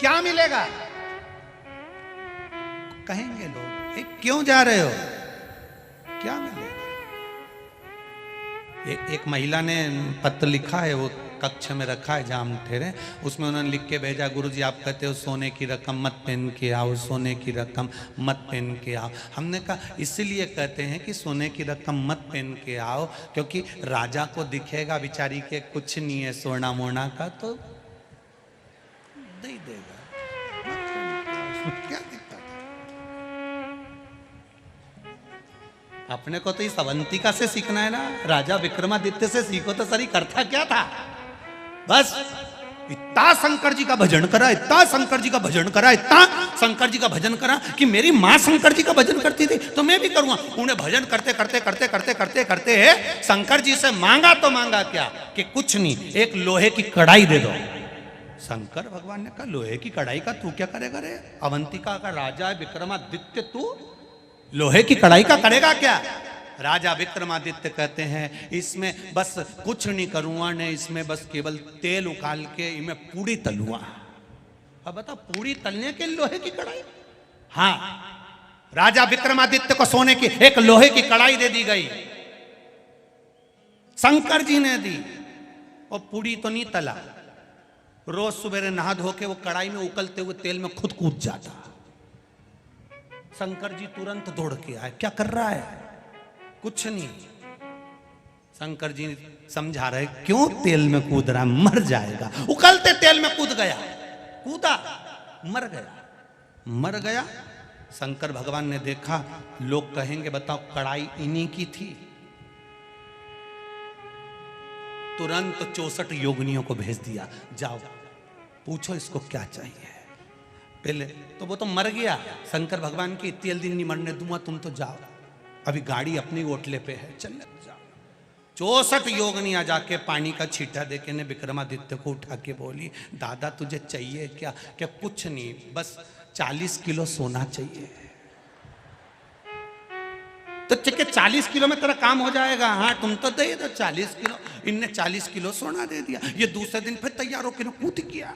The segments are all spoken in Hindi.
क्या मिलेगा? कहेंगे लोग, क्यों जा रहे हो? क्या मिलेगा? एक महिला ने पत्र लिखा है, वो कक्ष में रखा है जहाँ हम ठहरे, उसमें उन्होंने लिख के भेजा, गुरुजी आप कहते हो सोने की रकम मत पहन के आओ, सोने की रकम मत पहन के आओ। हमने कहा इसलिए कहते हैं कि सोने की रकम मत पहन के आओ क्योंकि राजा को दिखेगा बिचारी के कुछ नहीं है सोना मोना का, तो नहीं देगा। क्या दिक्कत है? अपने को तो इस अवंतिका से सीखना है ना, राजा विक्रमादित्य से सीखो तो सरी करता क्या था। बस इतना शंकर जी का भजन करा, इतना शंकर जी का भजन करा, इतना शंकर जी का भजन करा कि मेरी माँ शंकर जी का भजन करती थी तो मैं भी करूंगा। उन्हें भजन करते करते करते करते करते करते शंकर जी से मांगा तो मांगा क्या कि कुछ नहीं, एक लोहे की कढ़ाई दे दो। शंकर भगवान ने कहा लोहे की कढ़ाई का तू क्या करेगा रे? अवंतिका का राजा है विक्रमादित्य, तू लोहे की कढ़ाई का करेगा क्या? राजा विक्रमादित्य कहते हैं इसमें बस कुछ नहीं करूंगा ने, इसमें बस केवल तेल उकाल के इनमें पूड़ी तलूंगा। अब बता, पूड़ी तलने के लोहे की कढ़ाई? हाँ, राजा विक्रमादित्य को सोने की एक लोहे की कढ़ाई दे दी गई, शंकर जी ने दी। और पूड़ी तो नहीं तला, रोज सुबह नहा धो के वो कढ़ाई में उकलते हुए तेल में खुद कूद जाता। शंकर जी तुरंत दौड़ के आए, क्या कर रहा है? कुछ नहीं। शंकर जी समझा रहे क्यों तेल में कूद रहा, मर जाएगा। उकलते तेल में कूद गया, कूदा, मर गया, मर गया। शंकर भगवान ने देखा, लोग कहेंगे बताओ कढ़ाई इन्हीं की थी। तुरंत 64 योगिनियों को भेज दिया, जाओ पूछो इसको क्या चाहिए। पहले तो वो तो मर गया, शंकर भगवान की इतनी जल्दी नहीं मरने दूंगा, तुम तो जाओ, अभी गाड़ी अपनी ओटले पे है, चलने जाओ। 64 योगिनियां जाके पानी का छींटा देके ने विक्रमादित्य को उठा के बोली, दादा तुझे चाहिए क्या? क्या कुछ नहीं, बस 40 किलो सोना चाहिए। तो ठीक है 40 किलो में तेरा काम हो जाएगा। हाँ तुम तो दे दो 40 किलो। इनने 40 किलो सोना दे दिया। ये दूसरे दिन फिर तैयार होकर कूद किया।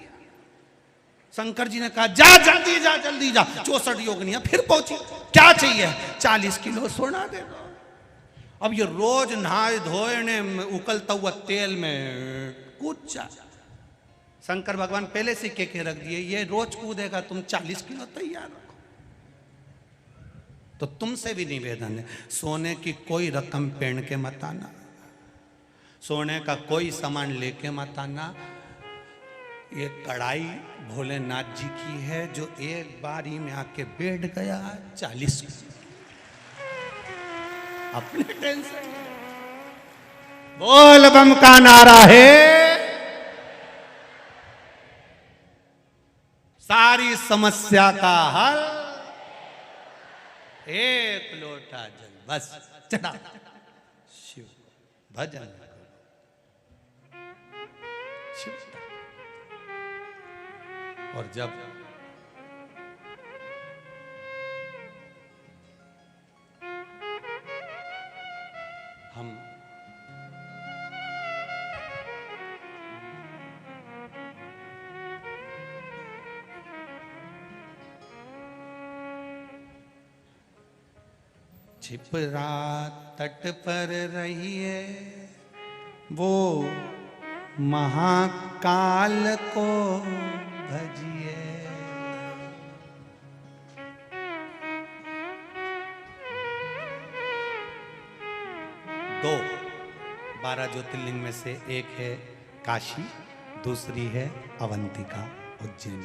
शंकर जी ने कहा जा जल्दी जा, जल्दी जा। 64 योगिनियां फिर पहुंची, क्या चाहिए? 40 किलो सोना दे दो। अब ये रोज नहाए धोए ने उकलता हुआ तेल में कूद जा। शंकर भगवान पहले से कह के रख दिए ये रोज कूदेगा, तुम 40 किलो तैयार रखो। तो तुमसे भी निवेदन है, सोने की कोई रकम पहन के मत आना, सोने का कोई सामान लेके मत आना। ये कढ़ाई भोलेनाथ जी की है जो एक बार ही में आके बैठ गया 40 अपने टेंशन। बोल बम का नारा है, सारी समस्या का हल एक लोटा जल बस चढ़ा शिव भजन शिव। और जब हम छिपरा तट पर रहिए वो महाकाल को भजिए। 12 ज्योतिर्लिंग में से एक है काशी, दूसरी है अवंतिका उज्जैन।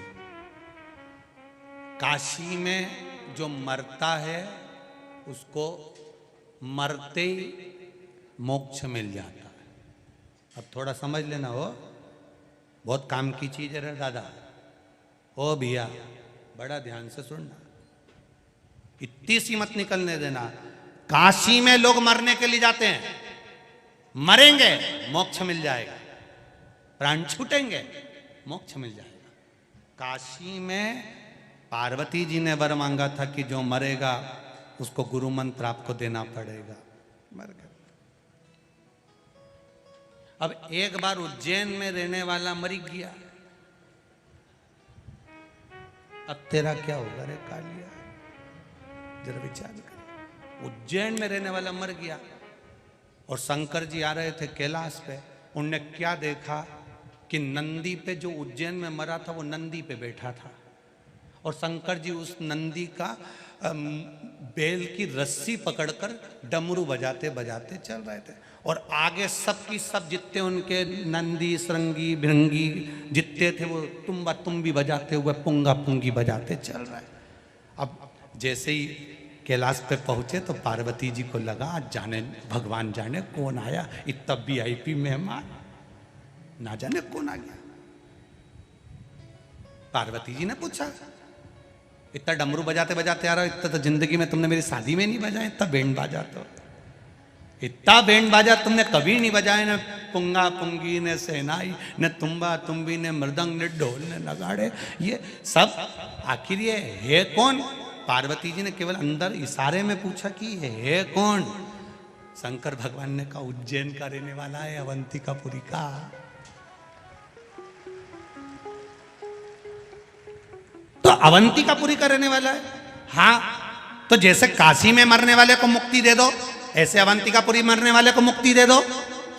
काशी में जो मरता है उसको मरते ही मोक्ष मिल जाता है। अब थोड़ा समझ लेना, हो बहुत काम की चीज है रे दादा। ओ भैया बड़ा ध्यान से सुनना, इतनी सी मत निकलने देना। काशी में लोग मरने के लिए जाते हैं, मरेंगे मोक्ष मिल जाएगा, प्राण छूटेंगे मोक्ष मिल जाएगा। काशी में पार्वती जी ने वर मांगा था कि जो मरेगा उसको गुरु मंत्र आपको देना पड़ेगा, मर गया। अब एक बार उज्जैन में रहने वाला मर गया, अब तेरा क्या होगा रे कालिया, जरा विचार कर। उज्जैन में रहने वाला मर गया और शंकर जी आ रहे थे कैलाश पे। उनने क्या देखा कि नंदी पे, जो उज्जैन में मरा था वो नंदी पे बैठा था और शंकर जी उस नंदी का बेल की रस्सी पकड़कर डमरू बजाते बजाते चल रहे थे और आगे सब की सब जितने उनके नंदी श्रृंगी भृंगी जितने थे वो तुम्बा तुम्बी बजाते हुए पुंगा पुंगी बजाते चल रहे। अब जैसे ही कैलाश पे पहुंचे तो पार्वती जी को लगा जाने भगवान जाने कौन आया, इतना VIP मेहमान, ना जाने कौन आ गया। पार्वती जी ने पूछा, इतना डमरू बजाते बजाते आ रहा हो, इतना तो जिंदगी में तुमने मेरी शादी में नहीं बजाया, इतना बैंड बाजा तो, इतना बैंड बाजा तुमने कभी नहीं बजाया, न पुंगा पुंगी ने सहनाई न तुम्बा तुम्बी ने मृदंग ने ढोल ने नगाड़े, ये सब आखिर ये है कौन? पार्वती जी ने केवल अंदर इशारे में पूछा कि ये है कौन? शंकर भगवान ने कहा उज्जैन का रहने वाला है, अवंतिकापुरी का। तो अवंतिकापुरी का रहने वाला है। हाँ, तो जैसे काशी में मरने वाले को मुक्ति दे दो, ऐसे अवंतिकापुरी मरने वाले को मुक्ति दे दो।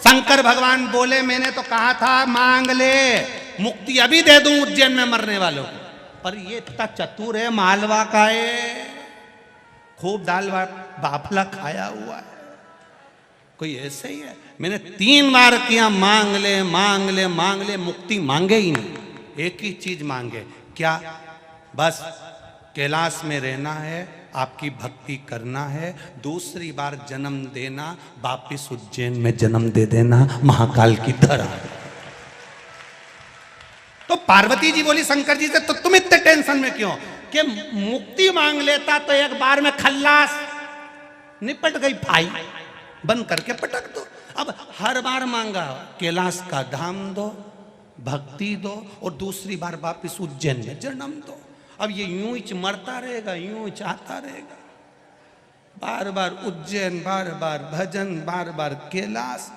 शंकर भगवान बोले मैंने तो कहा था मांग ले, मुक्ति अभी दे दूं उज्जैन में मरने वालों को। पर ये इतना चतुर है, मालवा का है, खूब दाल बाफला खाया हुआ है, कोई ऐसे ही है। मैंने 3 बार किया मांग ले मांग ले मांग ले, मुक्ति मांगे ही नहीं। एक ही चीज मांगे, क्या? बस कैलाश में रहना है, आपकी भक्ति करना है, दूसरी बार जन्म देना, वापिस उज्जैन में जन्म दे देना महाकाल की तरह। तो पार्वती जी बोली शंकर जी से, तो तुम इतने टेंशन में क्यों? कि मुक्ति मांग लेता तो एक बार में खल्लास, निपट गई भाई, बंद करके पटक दो। अब हर बार मांगा कैलाश का धाम दो, भक्ति दो और दूसरी बार वापिस उज्जैन में जन्म दो। अब ये यूं ही मरता रहेगा, यूं ही चाहता रहेगा, बार बार उज्जैन, बार बार भजन, बार बार कैलाश।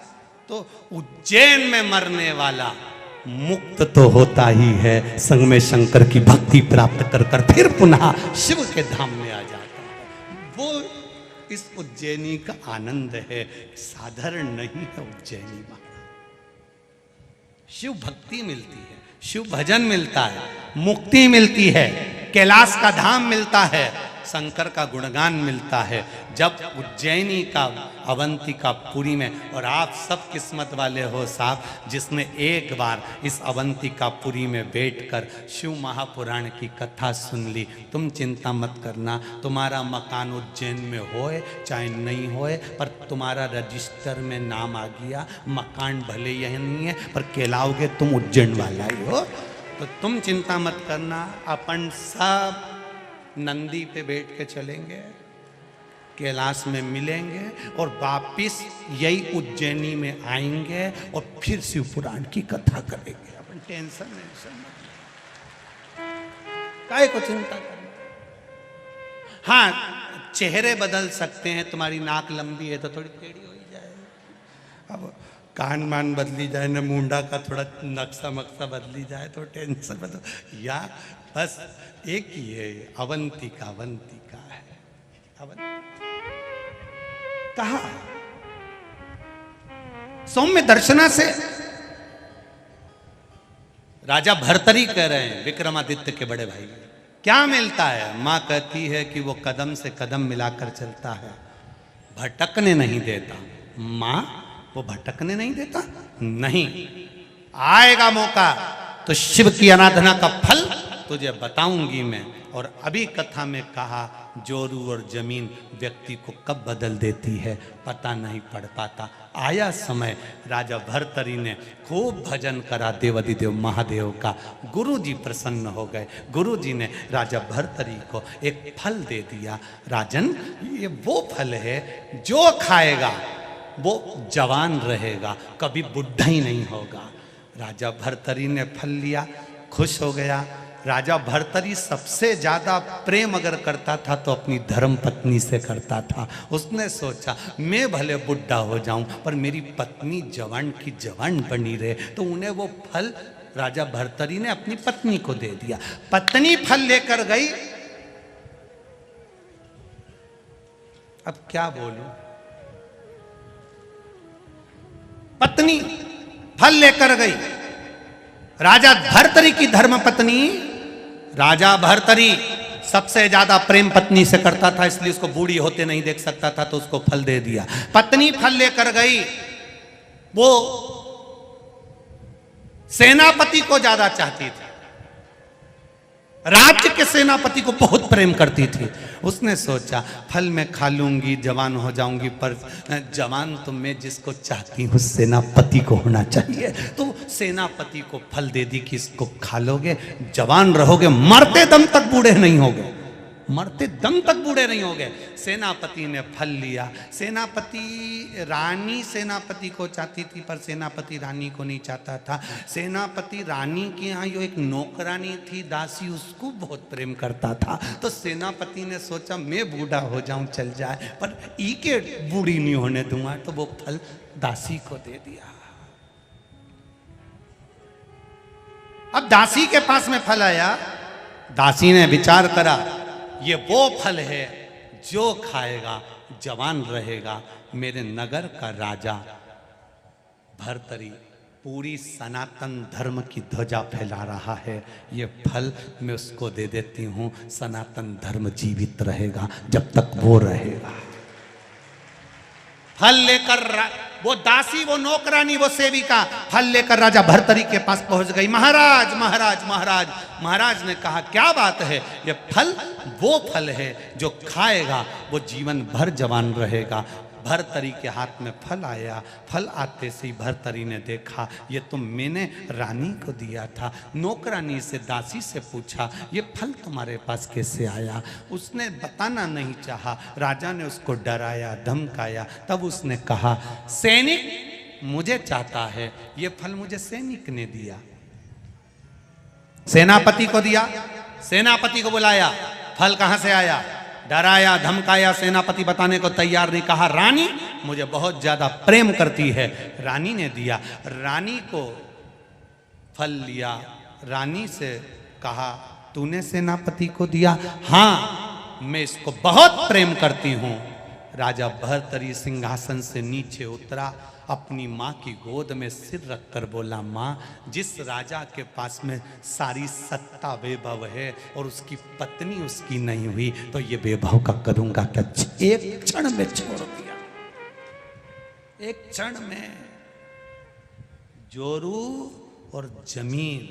तो उज्जैन में मरने वाला मुक्त तो होता ही है, संग में शंकर की भक्ति प्राप्त कर कर फिर पुनः शिव के धाम में आ जाता है। वो इस उज्जैनी का आनंद है, साधारण नहीं है उज्जैनी में। शिव भक्ति मिलती है, शिव भजन मिलता है, मुक्ति मिलती है, कैलाश का धाम मिलता है, शंकर का गुणगान मिलता है। जब उज्जैनी का अवंतिकापुरी में, और आप सब किस्मत वाले हो साहब जिसने एक बार इस अवंतिकापुरी में बैठकर शिव महापुराण की कथा सुन ली। तुम चिंता मत करना, तुम्हारा मकान उज्जैन में होए चाहे नहीं होए, पर तुम्हारा रजिस्टर में नाम आ गया। मकान भले यह नहीं है पर कहलाओगे तुम उज्जैन वाला ही हो। तो तुम चिंता मत करना, अपन सब नंदी पे बैठ के चलेंगे, कैलाश में मिलेंगे और वापिस यही उज्जैनी में आएंगे और फिर शिव पुराण की कथा करेंगे। अपन टेंशन काहे को चिंता करना। हाँ, चेहरे बदल सकते हैं, तुम्हारी नाक लंबी है तो थोड़ी टेढ़ी हो ही जाए, अब कान मान बदली जाए न, मुंडा का थोड़ा नक्शा मक्सा बदली जाए तो टेंशन बदल, या बस एक ही है, अवंतिका अवंतिका है। कहा सौम्य दर्शना से राजा भर्तरी कह रहे हैं विक्रमादित्य के बड़े भाई, क्या मिलता है? मां कहती है कि वो कदम से कदम मिलाकर चलता है, भटकने नहीं देता। मां वो भटकने नहीं देता? नहीं, आएगा मौका तो शिव की आराधना का फल तुझे बताऊंगी मैं। और अभी कथा में कहा जोरू और जमीन व्यक्ति को कब बदल देती है पता नहीं पड़ पाता। आया समय, राजा भर्तरी ने खूब भजन करा देवाधिदेव महादेव का, गुरु जी प्रसन्न हो गए। गुरु जी ने राजा भर्तरी को एक फल दे दिया, राजन ये वो फल है जो खाएगा वो जवान रहेगा, कभी बुढ़ा ही नहीं होगा। राजा भर्तरी ने फल लिया, खुश हो गया। राजा भर्तरी सबसे ज्यादा प्रेम अगर करता था तो अपनी धर्म पत्नी से करता था। उसने सोचा मैं भले बुढ़ा हो जाऊं पर मेरी पत्नी जवान की जवान बनी रहे, तो उन्हें वो फल राजा भर्तरी ने अपनी पत्नी को दे दिया। पत्नी फल लेकर गई। अब क्या बोलूं, पत्नी फल लेकर गई। राजा भर्तरी की धर्म पत्नी, राजा भर्तरी सबसे ज्यादा प्रेम पत्नी से करता था, इसलिए उसको बूढ़ी होते नहीं देख सकता था, तो उसको फल दे दिया। पत्नी फल लेकर गई। वो सेनापति को ज्यादा चाहती थी, राज्य के सेनापति को बहुत प्रेम करती थी। उसने सोचा फल मैं खा लूंगी, जवान हो जाऊंगी, पर जवान तो मैं जिसको चाहती हूँ सेनापति को होना चाहिए। तो सेनापति को फल दे दी कि इसको खा लोगे, जवान रहोगे, मरते दम तक बूढ़े नहीं होगे, मरते दम तक बूढ़े नहीं हो गए। सेनापति ने फल लिया। सेनापति, रानी सेनापति को चाहती थी, पर सेनापति रानी को नहीं चाहता था। सेनापति रानी के यहाँ जो एक नौकरानी थी, दासी, उसको बहुत प्रेम करता था। तो सेनापति ने सोचा मैं बूढ़ा हो जाऊं, चल जाए, पर ई के बूढ़ी नहीं होने दूंगा, तो वो फल दासी को दे दिया। अब दासी के पास में फल आया। दासी ने विचार करा, ये वो फल है जो खाएगा जवान रहेगा। मेरे नगर का राजा भर्तरी पूरी सनातन धर्म की ध्वजा फैला रहा है, ये फल मैं उसको दे देती हूँ, सनातन धर्म जीवित रहेगा जब तक वो रहेगा। फल लेकर वो दासी, वो नौकरानी, वो सेविका फल लेकर राजा भर्तरी के पास पहुंच गई। महाराज महाराज महाराज। महाराज ने कहा क्या बात है, ये फल वो फल है जो खाएगा वो जीवन भर जवान रहेगा। भर्तरी के हाथ में फल आया। फल आते से ही भर्तरी ने देखा ये तो मैंने रानी को दिया था। नौकरानी से, दासी से पूछा ये फल तुम्हारे पास कैसे आया। उसने बताना नहीं चाहा। राजा ने उसको डराया, धमकाया। तब उसने कहा सैनिक मुझे चाहता है, ये फल मुझे सैनिक ने दिया। सेनापति को दिया। सेनापति को बुलाया, फल कहां से आया। डराया, धमकाया, सेनापति बताने को तैयार नहीं। कहा रानी मुझे बहुत ज्यादा प्रेम करती है, रानी ने दिया। रानी को फल लिया। रानी से कहा तूने सेनापति को दिया। हाँ मैं इसको बहुत प्रेम करती हूं। राजा भर्तरी सिंहासन से नीचे उतरा, अपनी माँ की गोद में सिर रखकर बोला माँ, जिस राजा के पास में सारी सत्ता वैभव है और उसकी पत्नी उसकी नहीं हुई, तो ये वैभव का करूंगा क्या। एक क्षण में छोड़ दिया, एक क्षण में। जोरू और जमीन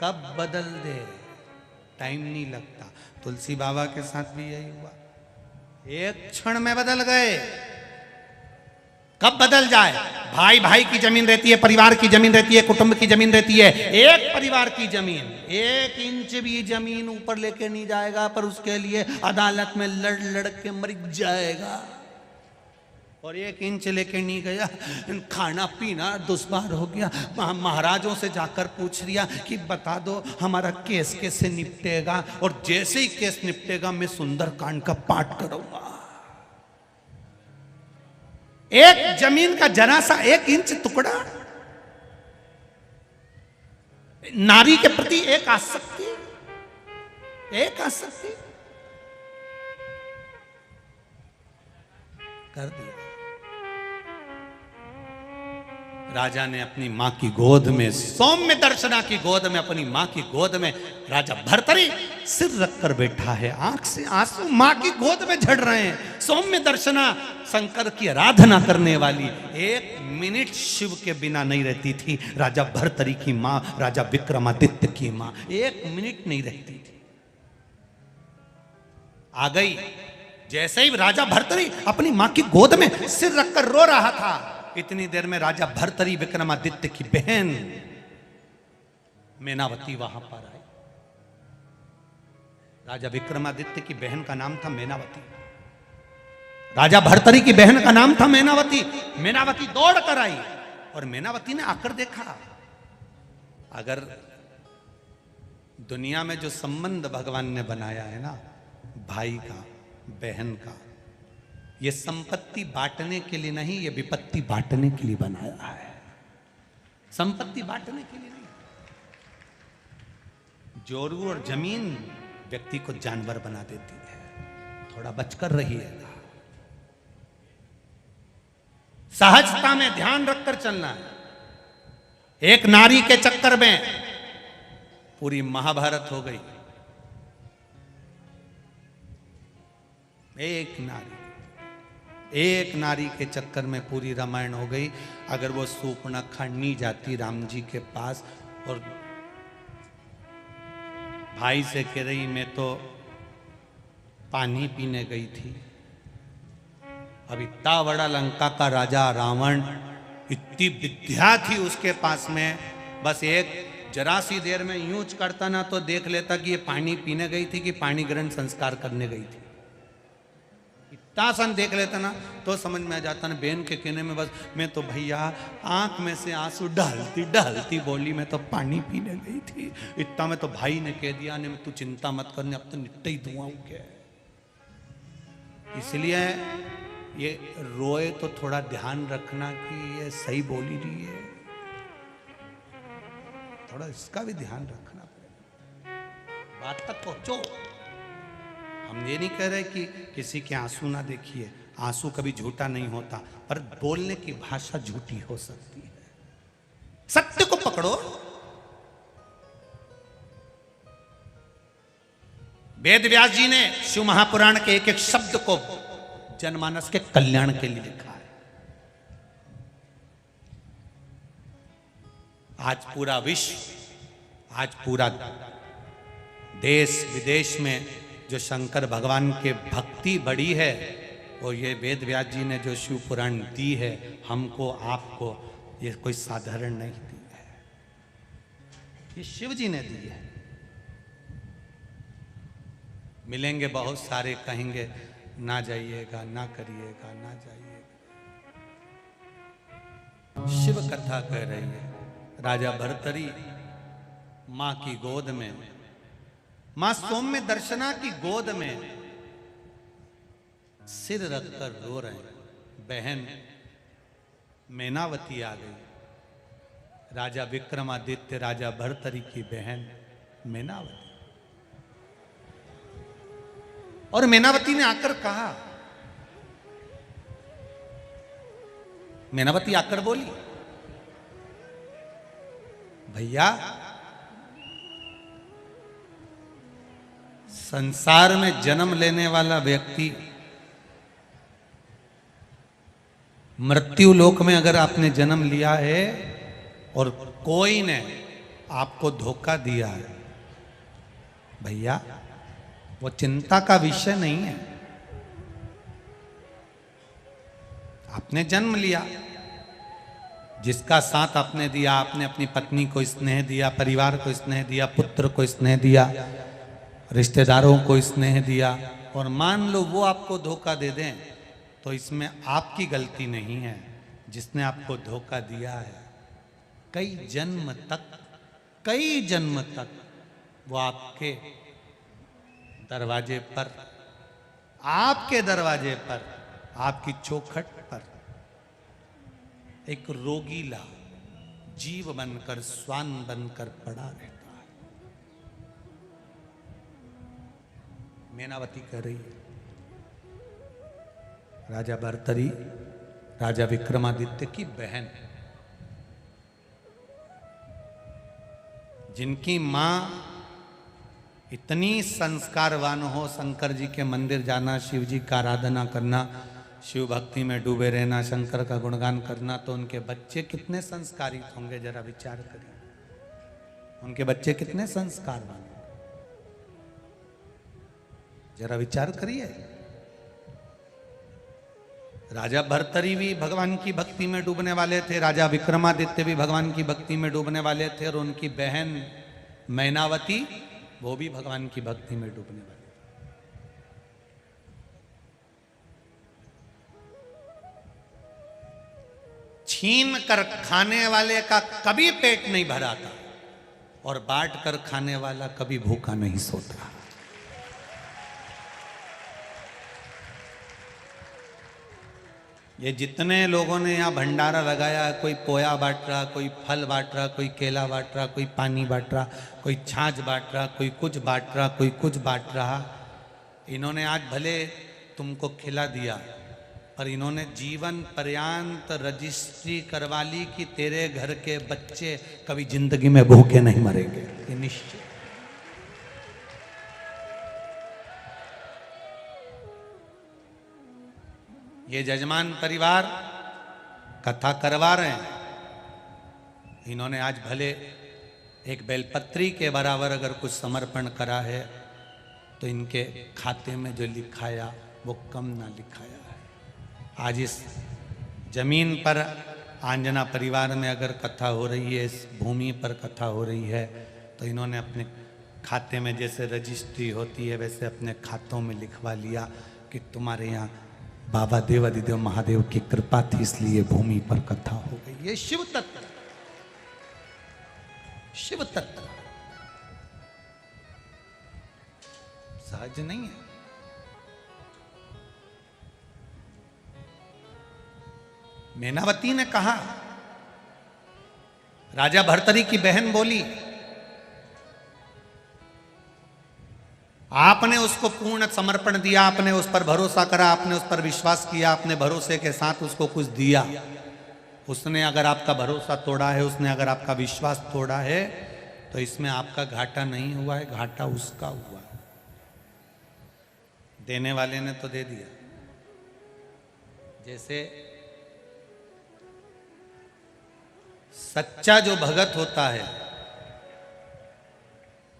कब बदल दे टाइम नहीं लगता। तुलसी बाबा के साथ भी यही हुआ, एक क्षण में बदल गए। कब बदल जाए। भाई भाई की जमीन रहती है, परिवार की जमीन रहती है, कुटुंब की जमीन रहती है। एक परिवार की जमीन 1 इंच भी जमीन ऊपर लेके नहीं जाएगा, पर उसके लिए अदालत में लड़ लड़ के मर जाएगा। और 1 इंच लेके नहीं गया, खाना पीना दुश्वार हो गया। महाराजों से जाकर पूछ लिया कि बता दो हमारा केस कैसे निपटेगा, और जैसे ही केस निपटेगा मैं सुंदरकांड का पाठ करूंगा। एक जमीन का जरा सा 1 इंच टुकड़ा, नारी के प्रति एक आसक्ति, एक आसक्ति कर दिया। राजा ने अपनी मां की गोद में, सौम्य दर्शना की गोद में, अपनी मां की गोद में राजा भर्तरी सिर रखकर बैठा है। आंख से आंसू मां की गोद में झड़ रहे हैं। सौम्य दर्शना शंकर की आराधना करने वाली 1 मिनट शिव के बिना नहीं रहती थी। राजा भर्तरी की मां, राजा विक्रमादित्य की मां 1 मिनट नहीं रहती थी। आ गई। जैसे ही राजा भर्तरी अपनी मां की गोद में सिर रखकर रो रहा था, इतनी देर में राजा भर्तरी विक्रमादित्य की बहन मेनावती वहां पर आई। राजा विक्रमादित्य की बहन का नाम था मेनावती। राजा भर्तरी की बहन का नाम था मेनावती। मेनावती दौड़ कर आई और मेनावती ने आकर देखा, अगर दुनिया में जो संबंध भगवान ने बनाया है ना, भाई का, बहन का, ये संपत्ति बांटने के लिए नहीं, ये विपत्ति बांटने के लिए बनाया है। संपत्ति बांटने के लिए नहीं। जोरू और जमीन व्यक्ति को जानवर बना देती है। थोड़ा बचकर रहिएगा। सहजता में ध्यान रखकर चलना है। एक नारी के चक्कर में पूरी महाभारत हो गई। एक नारी के चक्कर में पूरी रामायण हो गई। अगर वो सूर्पणखा नहीं जाती राम जी के पास और भाई से कह रही मैं तो पानी पीने गई थी, अब इतना बड़ा लंका का राजा रावण, इतनी विद्या थी उसके पास में, बस एक जरा सी देर में यूं करता ना तो देख लेता कि ये पानी पीने गई थी कि पानी ग्रहण संस्कार करने गई थी। इतना सन देख लेता ना तो समझ में आ जाता ना। बहन के कहने में बस मैं तो भैया आंख में से आंसू डालती बोली मैं तो पानी पीने गई थी। इतना में तो भाई ने कह दिया ने तू चिंता मत करने, अब तो निट्टा ही धुआं क्या। इसलिए ये रोए तो थोड़ा ध्यान रखना कि ये सही बोली रही है, थोड़ा इसका भी ध्यान रखना पड़ेगा। बात तक पहुंचो। हम ये नहीं कह रहे कि किसी के आंसू ना देखिए, आंसू कभी झूठा नहीं होता, पर बोलने की भाषा झूठी हो सकती है। सत्य को पकड़ो। वेद व्यास जी ने शिव महापुराण के एक एक शब्द को जनमानस के कल्याण के लिए लिखा है। आज पूरा विश्व, आज पूरा देश विदेश में जो शंकर भगवान के भक्ति बढ़ी है, और ये वेद व्यास जी ने जो शिव पुराण दी है हमको आपको, ये कोई साधारण नहीं दी है, ये शिव जी ने दी है। मिलेंगे बहुत सारे, कहेंगे ना जाइएगा, ना करिएगा, ना जाइएगा। शिव कथा कह रही है। राजा भर्तरी मां की गोद में, मां सौम्य दर्शना की गोद में सिर रखकर रो रहे हैं। बहन मैनावती आ गई। राजा विक्रमादित्य राजा भर्तरी की बहन मैनावती। और मैनावती ने आकर कहा, मैनावती आकर बोली भैया संसार में जन्म लेने वाला व्यक्ति मृत्यु लोक में अगर आपने जन्म लिया है और कोई ने आपको धोखा दिया है, भैया वो चिंता का विषय नहीं है। आपने जन्म लिया, जिसका साथ आपने दिया, आपने अपनी पत्नी को स्नेह दिया, परिवार को स्नेह दिया, पुत्र को स्नेह दिया, रिश्तेदारों को स्नेह दिया, और मान लो वो आपको धोखा दे दें तो इसमें आपकी गलती नहीं है। जिसने आपको धोखा दिया है कई जन्म तक वो आपके दरवाजे पर, आपकी चौखट पर एक रोगीला जीव बनकर, स्वान बनकर पड़ा रहता है। मैनावती कह रही है, राजा भर्तरी राजा विक्रमादित्य की बहन, जिनकी मां इतनी संस्कारवान हो, शंकर जी के मंदिर जाना, शिव जी का आराधना करना, शिव भक्ति में डूबे रहना, शंकर का गुणगान करना, तो उनके बच्चे कितने संस्कारित होंगे। जरा विचार करिए, उनके बच्चे कितने संस्कारवान, जरा विचार करिए। राजा भर्तरी भी भगवान की भक्ति में डूबने वाले थे, राजा विक्रमादित्य भी भगवान की भक्ति में डूबने वाले थे, और उनकी बहन मैनावती वो भी भगवान की भक्ति में डूबने वाली। छीन कर खाने वाले का कभी पेट नहीं भरा था, और बांट कर खाने वाला कभी भूखा नहीं सोता। ये जितने लोगों ने यहाँ भंडारा लगाया, कोई पोया बांट रहा, कोई फल बांट रहा, कोई केला बांट रहा, कोई पानी बांट रहा, कोई छाछ बांट रहा, कोई कुछ बांट रहा, कोई कुछ बांट रहा, इन्होंने आज भले तुमको खिला दिया, पर इन्होंने जीवन पर्यंत रजिस्ट्री करवा ली कि तेरे घर के बच्चे कभी जिंदगी में भूखे नहीं मरेंगे, ये निश्चित। ये जजमान परिवार कथा करवा रहे हैं, इन्होंने आज भले एक बेलपत्री के बराबर अगर कुछ समर्पण करा है तो इनके खाते में जो लिखाया वो कम ना लिखाया है। आज इस जमीन पर आंजना परिवार में अगर कथा हो रही है, इस भूमि पर कथा हो रही है, तो इन्होंने अपने खाते में जैसे रजिस्ट्री होती है वैसे अपने खातों में लिखवा लिया कि तुम्हारे यहाँ बाबा देवादिदेव महादेव की कृपा थी इसलिए भूमि पर कथा हो गई। ये शिव तत्व, शिव तत्व सहज नहीं है। मेनावती ने कहा, राजा भर्तरी की बहन बोली, आपने उसको पूर्ण समर्पण दिया, आपने उस पर भरोसा करा, आपने उस पर विश्वास किया, आपने भरोसे के साथ उसको कुछ दिया। उसने अगर आपका भरोसा तोड़ा है, उसने अगर आपका विश्वास तोड़ा है, तो इसमें आपका घाटा नहीं हुआ है, घाटा उसका हुआ है। देने वाले ने तो दे दिया। जैसे सच्चा जो भगत होता है,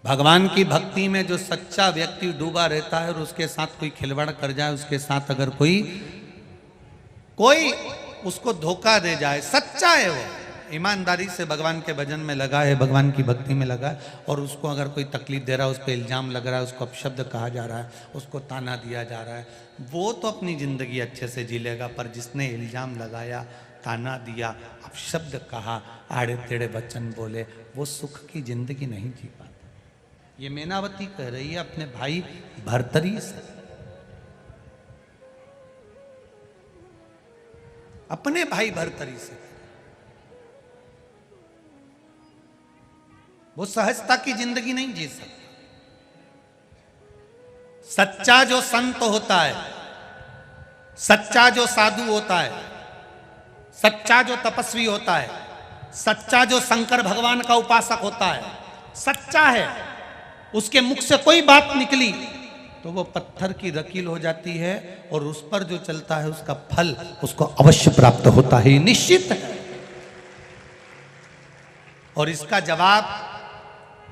भगवान की भक्ति में जो सच्चा व्यक्ति डूबा रहता है और उसके साथ कोई खिलवाड़ कर जाए, उसके साथ अगर कोई उसको धोखा दे जाए, सच्चा है वो, ईमानदारी से भगवान के भजन में लगा है, भगवान की भक्ति में लगा है, और उसको अगर कोई तकलीफ दे रहा है, उस पर इल्जाम लग रहा है, उसको अपशब्द कहा जा रहा है, उसको ताना दिया जा रहा है, वो तो अपनी जिंदगी अच्छे से जी लेगा। पर जिसने इल्जाम लगाया, ताना दिया, अपशब्द कहा, आड़े टेढ़े वचन बोले, वो सुख की जिंदगी नहीं जी पाता। ये मेनावती कह रही है अपने भाई भर्तरी से, अपने भाई भर्तरी से। वो सहजता की जिंदगी नहीं जी सकता। सच्चा जो संत होता है, सच्चा जो साधु होता है, सच्चा जो तपस्वी होता है, सच्चा जो शंकर भगवान का उपासक होता है, सच्चा है, उसके मुख से कोई बात निकली तो वो पत्थर की रकील हो जाती है, और उस पर जो चलता है उसका फल उसको अवश्य प्राप्त होता है, निश्चित है। और इसका जवाब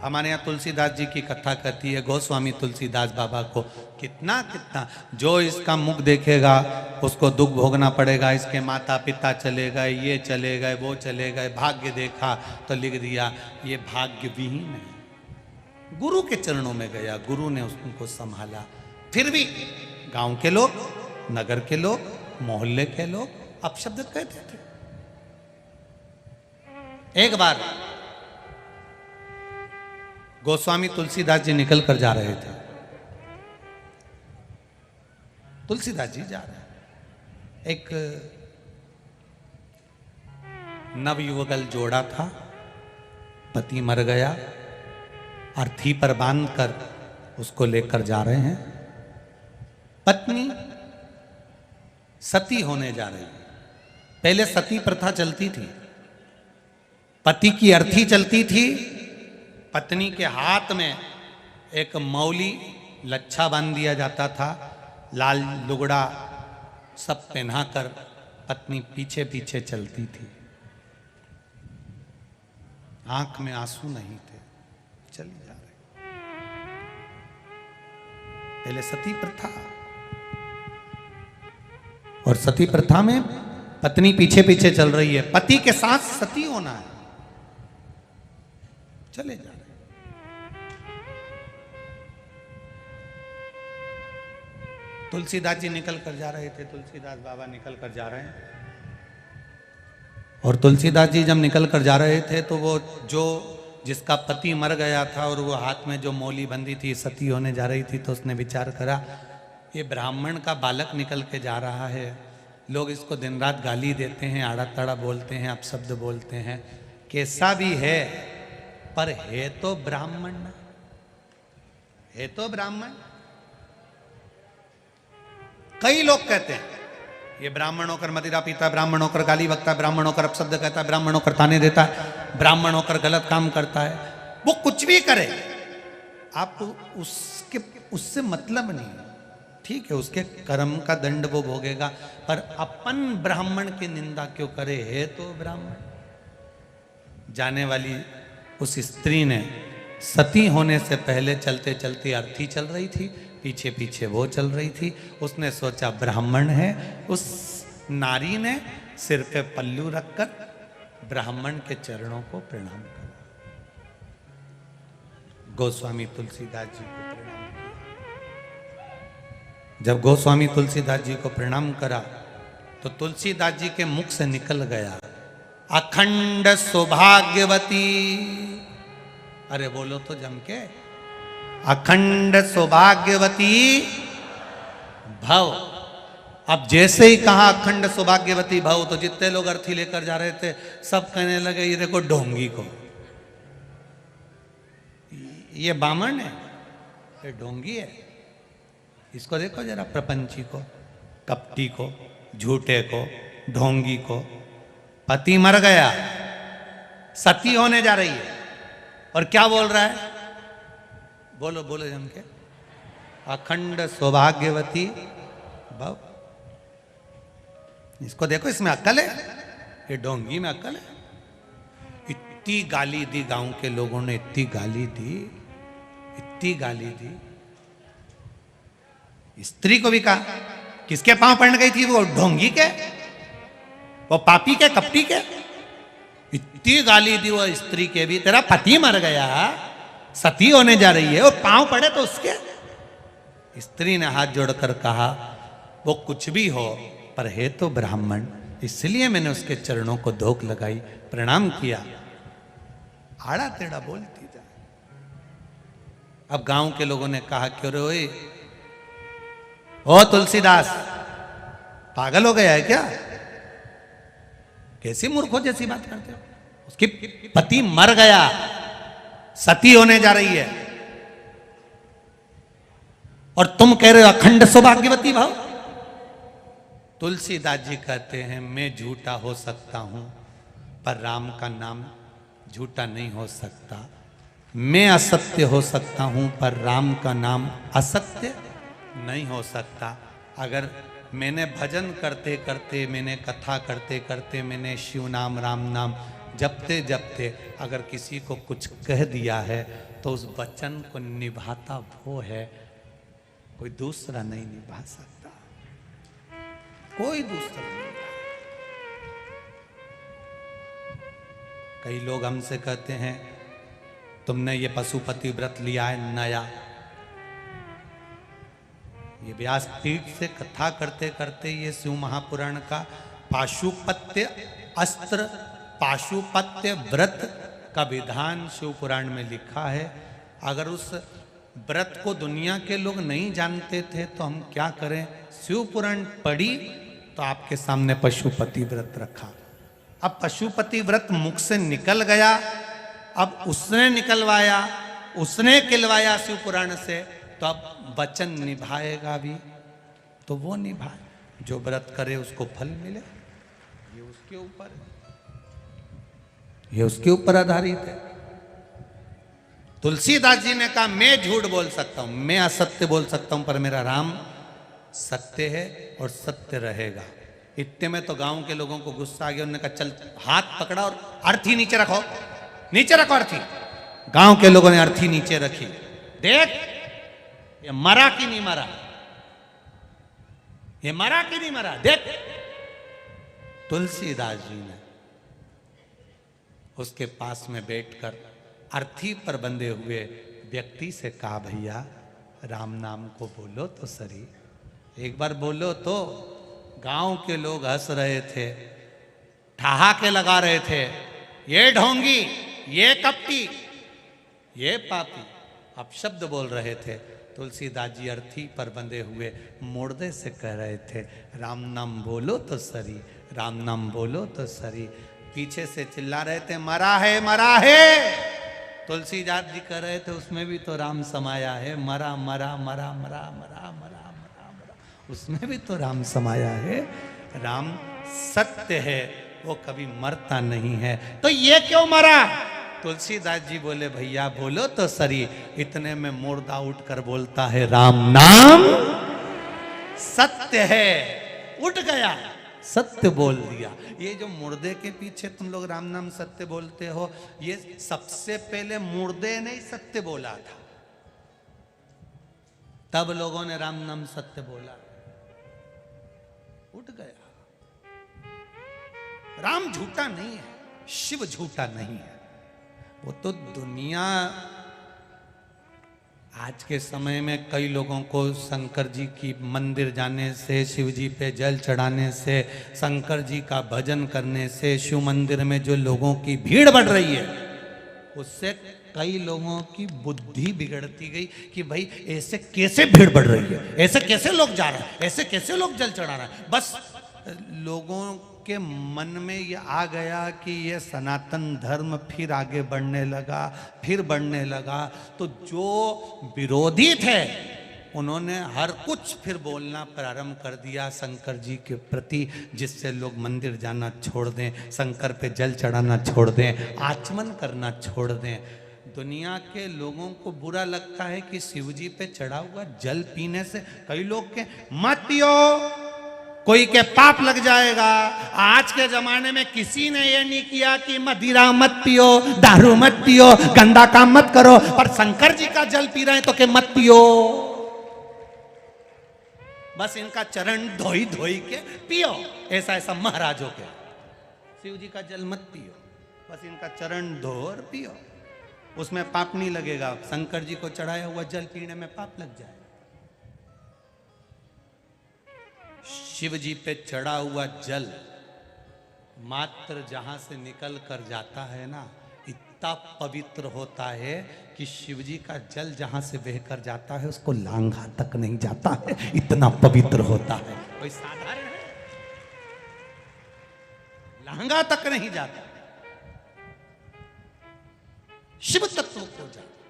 हमारे यहाँ तुलसीदास जी की कथा कहती है, गोस्वामी तुलसीदास बाबा को कितना कितना जो इसका मुख देखेगा उसको दुख भोगना पड़ेगा, इसके माता पिता चले गए, ये चले गए, वो चले गए, भाग्य देखा तो लिख दिया ये भाग्य विहीन है। गुरु के चरणों में गया, गुरु ने उसको संभाला। फिर भी गांव के लोग, नगर के लोग, मोहल्ले के लोग अपशब्द कहते थे। एक बार गोस्वामी तुलसीदास जी निकल कर जा रहे थे। तुलसीदास जी जा रहे हैं, एक नवयुवकल जोड़ा था, पति मर गया, अर्थी पर बांधकर उसको लेकर जा रहे हैं। पत्नी सती होने जा रही है। पहले सती प्रथा चलती थी, पति की अर्थी चलती थी, पत्नी के हाथ में एक मौली लच्छा बांध दिया जाता था, लाल लुगड़ा सब पहनाकर पत्नी पीछे पीछे चलती थी, आंख में आंसू नहीं थे, चली जा रही। पहले सती प्रथा, और सती प्रथा में पत्नी पीछे पीछे चल रही है, पति के साथ सती होना है, चले जा रहे। तुलसीदास जी निकल कर जा रहे थे, तुलसीदास बाबा निकल कर जा रहे हैं, और तुलसीदास जी जब निकल कर जा रहे थे तो वो जो जिसका पति मर गया था और वो हाथ में जो मौली बंधी थी, सती होने जा रही थी, तो उसने विचार करा ये ब्राह्मण का बालक निकल के जा रहा है, लोग इसको दिन रात गाली देते हैं, आड़ा ताड़ा बोलते हैं, अपशब्द बोलते हैं, कैसा भी है पर है तो ब्राह्मण ना, है तो ब्राह्मण। कई लोग कहते हैं ये ब्राह्मण होकर मदिरा पीता है, ब्राह्मण होकर गाली बकता है, ब्राह्मण होकर अपशब्द कहता है, ब्राह्मण होकर ताने देता है, ब्राह्मण होकर गलत काम करता है। वो कुछ भी करे, आपको उससे मतलब नहीं, ठीक है, उसके कर्म का दंड वो भोगेगा, पर अपन ब्राह्मण की निंदा क्यों करे, है तो ब्राह्मण। जाने वाली उस स्त्री ने सती होने से पहले चलते चलते अर्थी चल रही थी, पीछे पीछे वो चल रही थी। उसने सोचा ब्राह्मण है, उस नारी ने सिर पे पल्लू रखकर ब्राह्मण के चरणों को प्रणाम करा। गोस्वामी तुलसीदास जी को प्रणाम किया। जब गोस्वामी तुलसीदास जी को प्रणाम करा तो तुलसीदास जी के मुख से निकल गया, अखंड सौभाग्यवती। अरे बोलो तो जम के, अखंड सौभाग्यवती भव। अब जैसे ही कहा अखंड सौभाग्यवती भव, तो जितने लोग अर्थी लेकर जा रहे थे सब कहने लगे ये देखो ढोंगी को, ये बामण है, ये ढोंगी है, इसको देखो जरा, प्रपंची को, कपटी को, झूठे को, ढोंगी को। पति मर गया, सती होने जा रही है, और क्या बोल रहा है, बोलो बोलो जम के, अखंड सौभाग्यवती भव। इसको देखो, इसमें अक्ल है, ये ढोंगी में अक्ल है। इतनी गाली दी गांव के लोगों ने, इतनी गाली दी, इतनी गाली दी। स्त्री को भी कहा, किसके पांव पड़ गई थी, वो ढोंगी के, वो पापी के, कपटी के। इतनी गाली दी वो स्त्री के भी, तेरा पति मर गया, सती होने जा रही है, और पांव पड़े तो उसके। स्त्री ने हाथ जोड़कर कहा, वो कुछ भी हो पर है तो ब्राह्मण, इसलिए मैंने उसके चरणों को धोख लगाई, प्रणाम किया। आड़ा टेढ़ा बोलती जा। अब गांव के लोगों ने कहा, क्यों रे ओ तुलसीदास, पागल हो गया है क्या, कैसी मूर्खों जैसी बात करते हो। उसकी पति मर गया, सती होने जा रही है, और तुम कह रहे हो अखंड सौभाग्यवती भाव। तुलसीदास जी कहते हैं, मैं झूठा हो सकता हूं पर राम का नाम झूठा नहीं हो सकता। मैं असत्य हो सकता हूं पर राम का नाम असत्य नहीं हो सकता। अगर मैंने भजन करते करते, मैंने कथा करते करते, मैंने शिव नाम, राम नाम जपते जपते अगर किसी को कुछ कह दिया है, तो उस वचन को निभाता वो है, कोई दूसरा नहीं निभा सकता, कोई दूसरा नहीं। कई लोग हमसे कहते हैं, तुमने ये पशुपति व्रत लिया है नया। ये व्यासपीठ से कथा करते करते ये शिव महापुराण का पाशुपत्य अस्त्र, पाशुपत्य व्रत का विधान शिव पुराण में लिखा है। अगर उस व्रत को दुनिया के लोग नहीं जानते थे तो हम क्या करें। शिव पुराण पढ़ी तो आपके सामने पशुपति व्रत रखा। अब पशुपति व्रत मुख से निकल गया, अब उसने निकलवाया, उसने खिलवाया शिव पुराण से, तो अब वचन निभाएगा भी, तो वो निभाए। जो व्रत करे उसको फल मिले, ये उसके ऊपर है, ये उसके ऊपर आधारित है। तुलसीदास जी ने कहा, मैं झूठ बोल सकता हूं, मैं असत्य बोल सकता हूं, पर मेरा राम सत्य है और सत्य रहेगा। इतने में तो गांव के लोगों को गुस्सा आ गया। उन्होंने कहा, चल हाथ पकड़ा और अर्थी नीचे रखो, नीचे रखो अर्थी। गांव के लोगों ने अर्थी नीचे रखी। देख ये मरा कि नहीं मरा, ये मरा कि नहीं मरा, देख। तुलसीदास जी ने उसके पास में बैठकर अर्थी पर बंधे हुए व्यक्ति से कहा, भैया राम नाम को बोलो तो सही, एक बार बोलो तो। गांव के लोग हंस रहे थे, ठहाके लगा रहे थे, ये ढोंगी, ये कपटी, ये पापी, अपशब्द बोल रहे थे। तुलसीदास जी अर्थी पर बंधे हुए मुर्दे से कह रहे थे राम नाम बोलो तो सरी, राम नाम बोलो तो सरी। पीछे से चिल्ला रहे थे मरा है मरा है। तुलसीदास जी कह रहे थे उसमें भी तो राम समाया है, मरा मरा मरा मरा मरा मरा मरा मरा, उसमें भी तो राम समाया है। राम सत्य है, वो कभी मरता नहीं है, तो ये क्यों मरा? तुलसीदास जी बोले भैया बोलो तो सरी। इतने में मुर्दा उठकर बोलता है राम नाम सत्य है। उठ गया, सत्य बोल दिया। ये जो मुर्दे के पीछे तुम लोग राम नाम सत्य बोलते हो, ये सबसे पहले मुर्दे ने ही सत्य बोला था, तब लोगों ने राम नाम सत्य बोला। उठ गया। राम झूठा नहीं है, शिव झूठा नहीं है। वो तो दुनिया आज के समय में कई लोगों को शंकर जी की मंदिर जाने से, शिव जी पे जल चढ़ाने से, शंकर जी का भजन करने से, शिव मंदिर में जो लोगों की भीड़ बढ़ रही है, उससे कई लोगों की बुद्धि बिगड़ती गई कि भाई ऐसे कैसे भीड़ बढ़ रही है, ऐसे कैसे लोग जा रहे हैं, ऐसे कैसे लोग जल चढ़ा रहे हैं। बस लोगों के मन में ये आ गया कि ये सनातन धर्म फिर आगे बढ़ने लगा, फिर बढ़ने लगा। तो जो विरोधी थे उन्होंने हर कुछ फिर बोलना प्रारंभ कर दिया शंकर जी के प्रति, जिससे लोग मंदिर जाना छोड़ दें, शंकर पे जल चढ़ाना छोड़ दें, आचमन करना छोड़ दें। दुनिया के लोगों को बुरा लगता है कि शिव जी पे चढ़ा हुआ जल पीने से कई लोग के मत पियो, कोई के पाप लग जाएगा। आज के जमाने में किसी ने ये नहीं किया कि मदिरा मत पियो, दारू मत पियो, गंदा काम मत करो, पर शंकर जी का जल पी रहे हैं तो के मत पियो। बस इनका चरण धोई धोई के पियो, ऐसा ऐसा महाराजों के। शिव जी का जल मत पियो, बस इनका चरण धो और पियो, उसमें पाप नहीं लगेगा। शंकर जी को चढ़ाया हुआ जल पीने में पाप लग जाए। शिव जी पे चढ़ा हुआ जल मात्र जहां से निकल कर जाता है ना, इतना पवित्र होता है कि शिव जी का जल जहां से बहकर जाता है उसको लांघा तक नहीं जाता है, इतना पवित्र होता है। कोई साधारण है? लांघा तक नहीं जाता, शिव तत्व को जाता।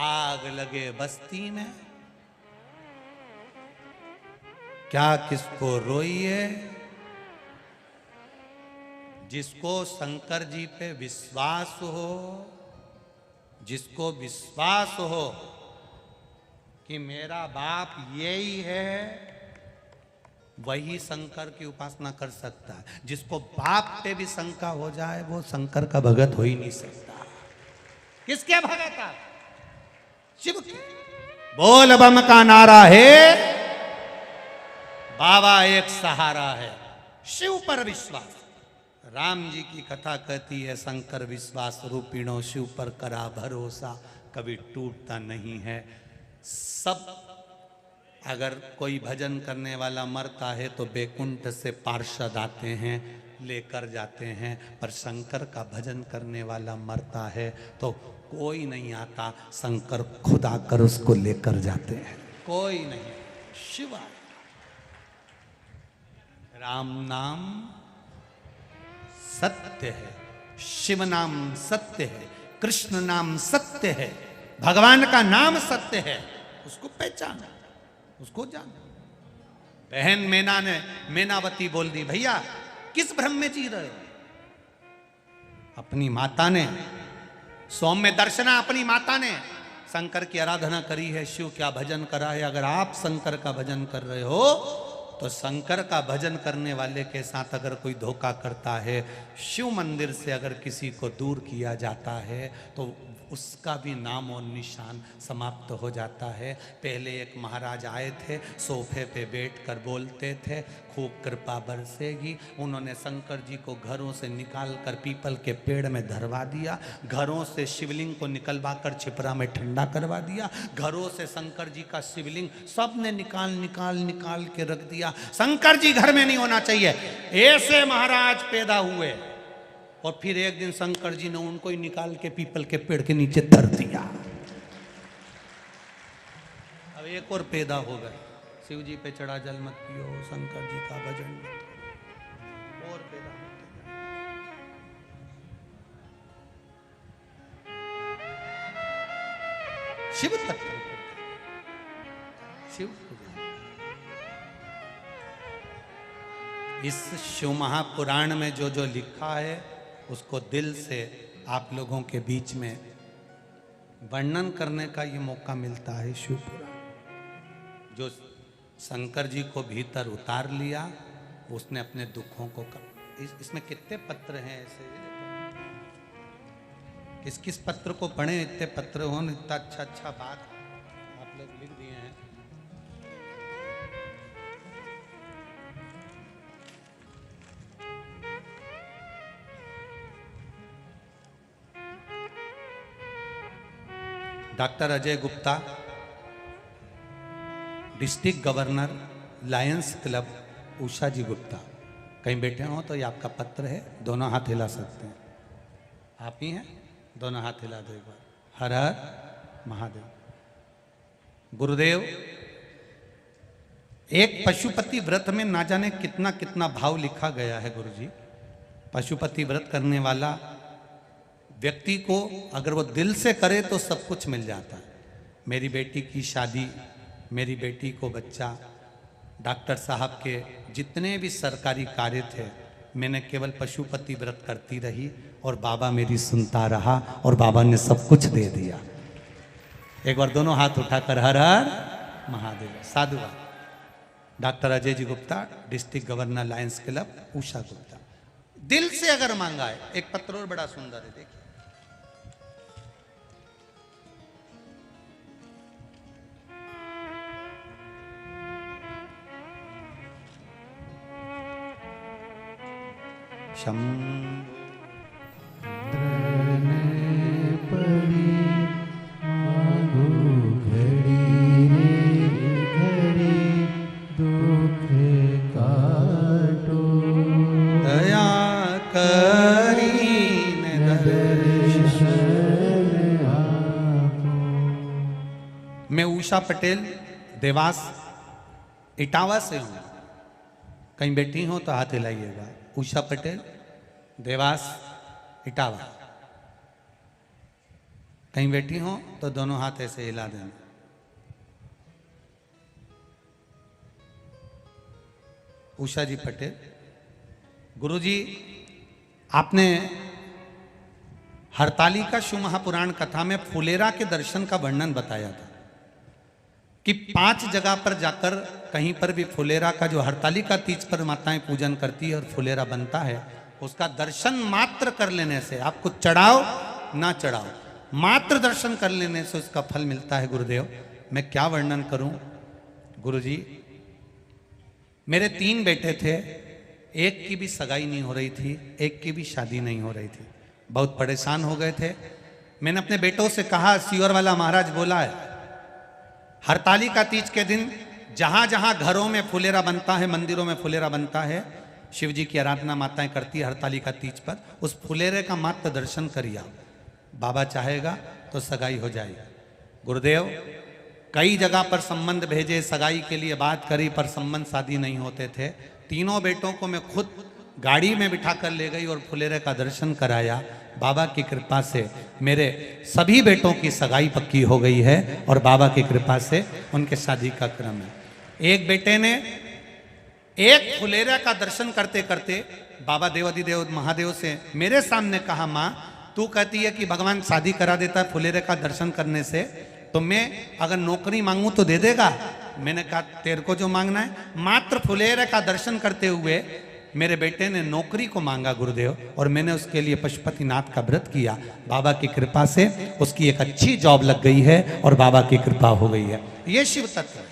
आग लगे बस्ती में, क्या किसको रोइए? जिसको शंकर जी पे विश्वास हो, जिसको विश्वास हो कि मेरा बाप यही है, वही शंकर की उपासना कर सकता है। जिसको बाप पे भी शंका हो जाए वो शंकर का भगत हो ही नहीं सकता। किसके भगत आप? शिव के। बोल बम का नारा है, बाबा एक सहारा है, शिव पर विश्वास। राम जी की कथा कहती है शंकर विश्वास रूपिणो शिव पर करा भरोसा, कभी टूटता नहीं है। सब अगर कोई भजन करने वाला मरता है तो बैकुंठ से पार्षद आते हैं, लेकर जाते हैं, पर शंकर का भजन करने वाला मरता है तो कोई नहीं आता, शंकर खुद आकर उसको लेकर जाते हैं। कोई नहीं, शिव। राम नाम सत्य है, शिव नाम सत्य है, कृष्ण नाम सत्य है, भगवान का नाम सत्य है। उसको पहचाना, उसको जाना। बहन मैनावती बोल दी, भैया किस भ्रम में जी रहे हो? अपनी माता ने, सौम्य दर्शना अपनी माता ने शंकर की आराधना करी है, शिव क्या भजन करा है। अगर आप शंकर का भजन कर रहे हो तो शंकर का भजन करने वाले के साथ अगर कोई धोखा करता है, शिव मंदिर से अगर किसी को दूर किया जाता है तो उसका भी नाम और निशान समाप्त हो जाता है। पहले एक महाराज आए थे, सोफे पे बैठकर बोलते थे खूब कृपा बरसेगी। उन्होंने शंकर जी को घरों से निकाल कर पीपल के पेड़ में धरवा दिया, घरों से शिवलिंग को निकलवा कर छिपरा में ठंडा करवा दिया, घरों से शंकर जी का शिवलिंग सब ने निकाल निकाल निकाल के रख दिया। शंकर जी घर में नहीं होना चाहिए, ऐसे महाराज पैदा हुए। और फिर एक दिन शंकर जी ने उनको ही निकाल के पीपल के पेड़ के नीचे धर दिया। एक और पैदा हो गए, शिव जी पे चढ़ा जल मत पियो, शंकर जी का भजन मत करो, और पैदा होते गए। शिव तत्व, शिव इस शिव महापुराण में जो जो लिखा है उसको दिल से आप लोगों के बीच में वर्णन करने का ये मौका मिलता है। शिव पुराण जो शंकर जी को भीतर उतार लिया, उसने अपने दुखों को इसमें कितने पत्र हैं ऐसे, किस किस पत्र को पढ़े, इतने पत्र हो, इतना अच्छा अच्छा बात आप लोग लिख दिए हैं। Doctor Ajay Gupta, district governor, Lions Club, Usha ji Gupta, कहीं बैठे हो तो ये आपका पत्र है, दोनों हाथ हिला सकते हैं। आप ही हैं, दोनों हाथ हिला दो एक बार। हर हर महादेव। गुरुदेव, एक पशुपति व्रत में ना जाने कितना कितना भाव लिखा गया है गुरुजी। पशुपति व्रत करने वाला व्यक्ति को अगर वो दिल से करे तो सब कुछ मिल जाता है। मेरी बेटी की शादी, मेरी बेटी को बच्चा, डॉक्टर साहब के जितने भी सरकारी कार्य थे, मैंने केवल पशुपति व्रत करती रही और बाबा मेरी सुनता रहा और बाबा ने सब कुछ दे दिया। एक बार दोनों हाथ उठाकर हर हर महादेव। साधुवाद। Doctor Ajay ji Gupta, district governor, Lions Club, Usha Gupta. दिल से अगर मांगा है। एक पत्र और बड़ा सुंदर है, देखिए। मैं उषा पटेल, देवास, इटावा से हूं। कहीं बैठी हो तो हाथ हिलाइएगा। उषा पटेल, देवास, इटावा। कहीं बैठी हो तो दोनों हाथ ऐसे हिला देना। उषा जी पटेल। गुरुजी, आपने हरतालिका शिव महापुराण कथा में फुलेरा के दर्शन का वर्णन बताया था कि 5 जगह पर जाकर कहीं पर भी फुलेरा का, जो हरतालिका तीज पर माताएं पूजन करती है और फुलेरा बनता है, उसका दर्शन मात्र कर लेने से, आप कुछ चढ़ाओ ना चढ़ाओ, मात्र दर्शन कर लेने से उसका फल मिलता है। गुरुदेव, मैं क्या वर्णन करूं। गुरुजी, मेरे 3 बेटे थे, एक की भी सगाई नहीं हो रही थी, एक की भी शादी नहीं हो रही थी। बहुत परेशान हो गए थे। मैंने अपने बेटों से कहा, सीवर वाला महाराज बोला है हरतालिका तीज के दिन जहां जहां घरों में फुलेरा बनता है, मंदिरों में फुलेरा बनता है, शिव जी की आराधना माताएं करती है हरतालिका तीज पर, उस फुलेरे का मात्र दर्शन करिए। बाबा चाहेगा तो सगाई हो जाएगी। गुरुदेव, कई जगह पर संबंध भेजे, सगाई के लिए बात करी, पर संबंध शादी नहीं होते थे। तीनों बेटों को मैं खुद गाड़ी में बिठा कर ले गई और फुलेरे का दर्शन कराया। बाबा की कृपा से मेरे सभी बेटों की सगाई पक्की हो गई है और बाबा की कृपा से उनके शादी का क्रम है। एक बेटे ने एक फुलेरा का दर्शन करते करते बाबा देवाधिदेव महादेव से मेरे सामने कहा, माँ तू कहती है कि भगवान शादी करा देता है फुलेरे का दर्शन करने से, तो मैं अगर नौकरी मांगू तो दे देगा? मैंने कहा, तेरे को जो मांगना है, मात्र फुलेरे का दर्शन करते हुए मेरे बेटे ने नौकरी को मांगा गुरुदेव, और मैंने उसके लिए पशुपतिनाथ का व्रत किया। बाबा की कृपा से उसकी एक अच्छी जॉब लग गई है और बाबा की कृपा हो गई है। ये शिव तत्व है।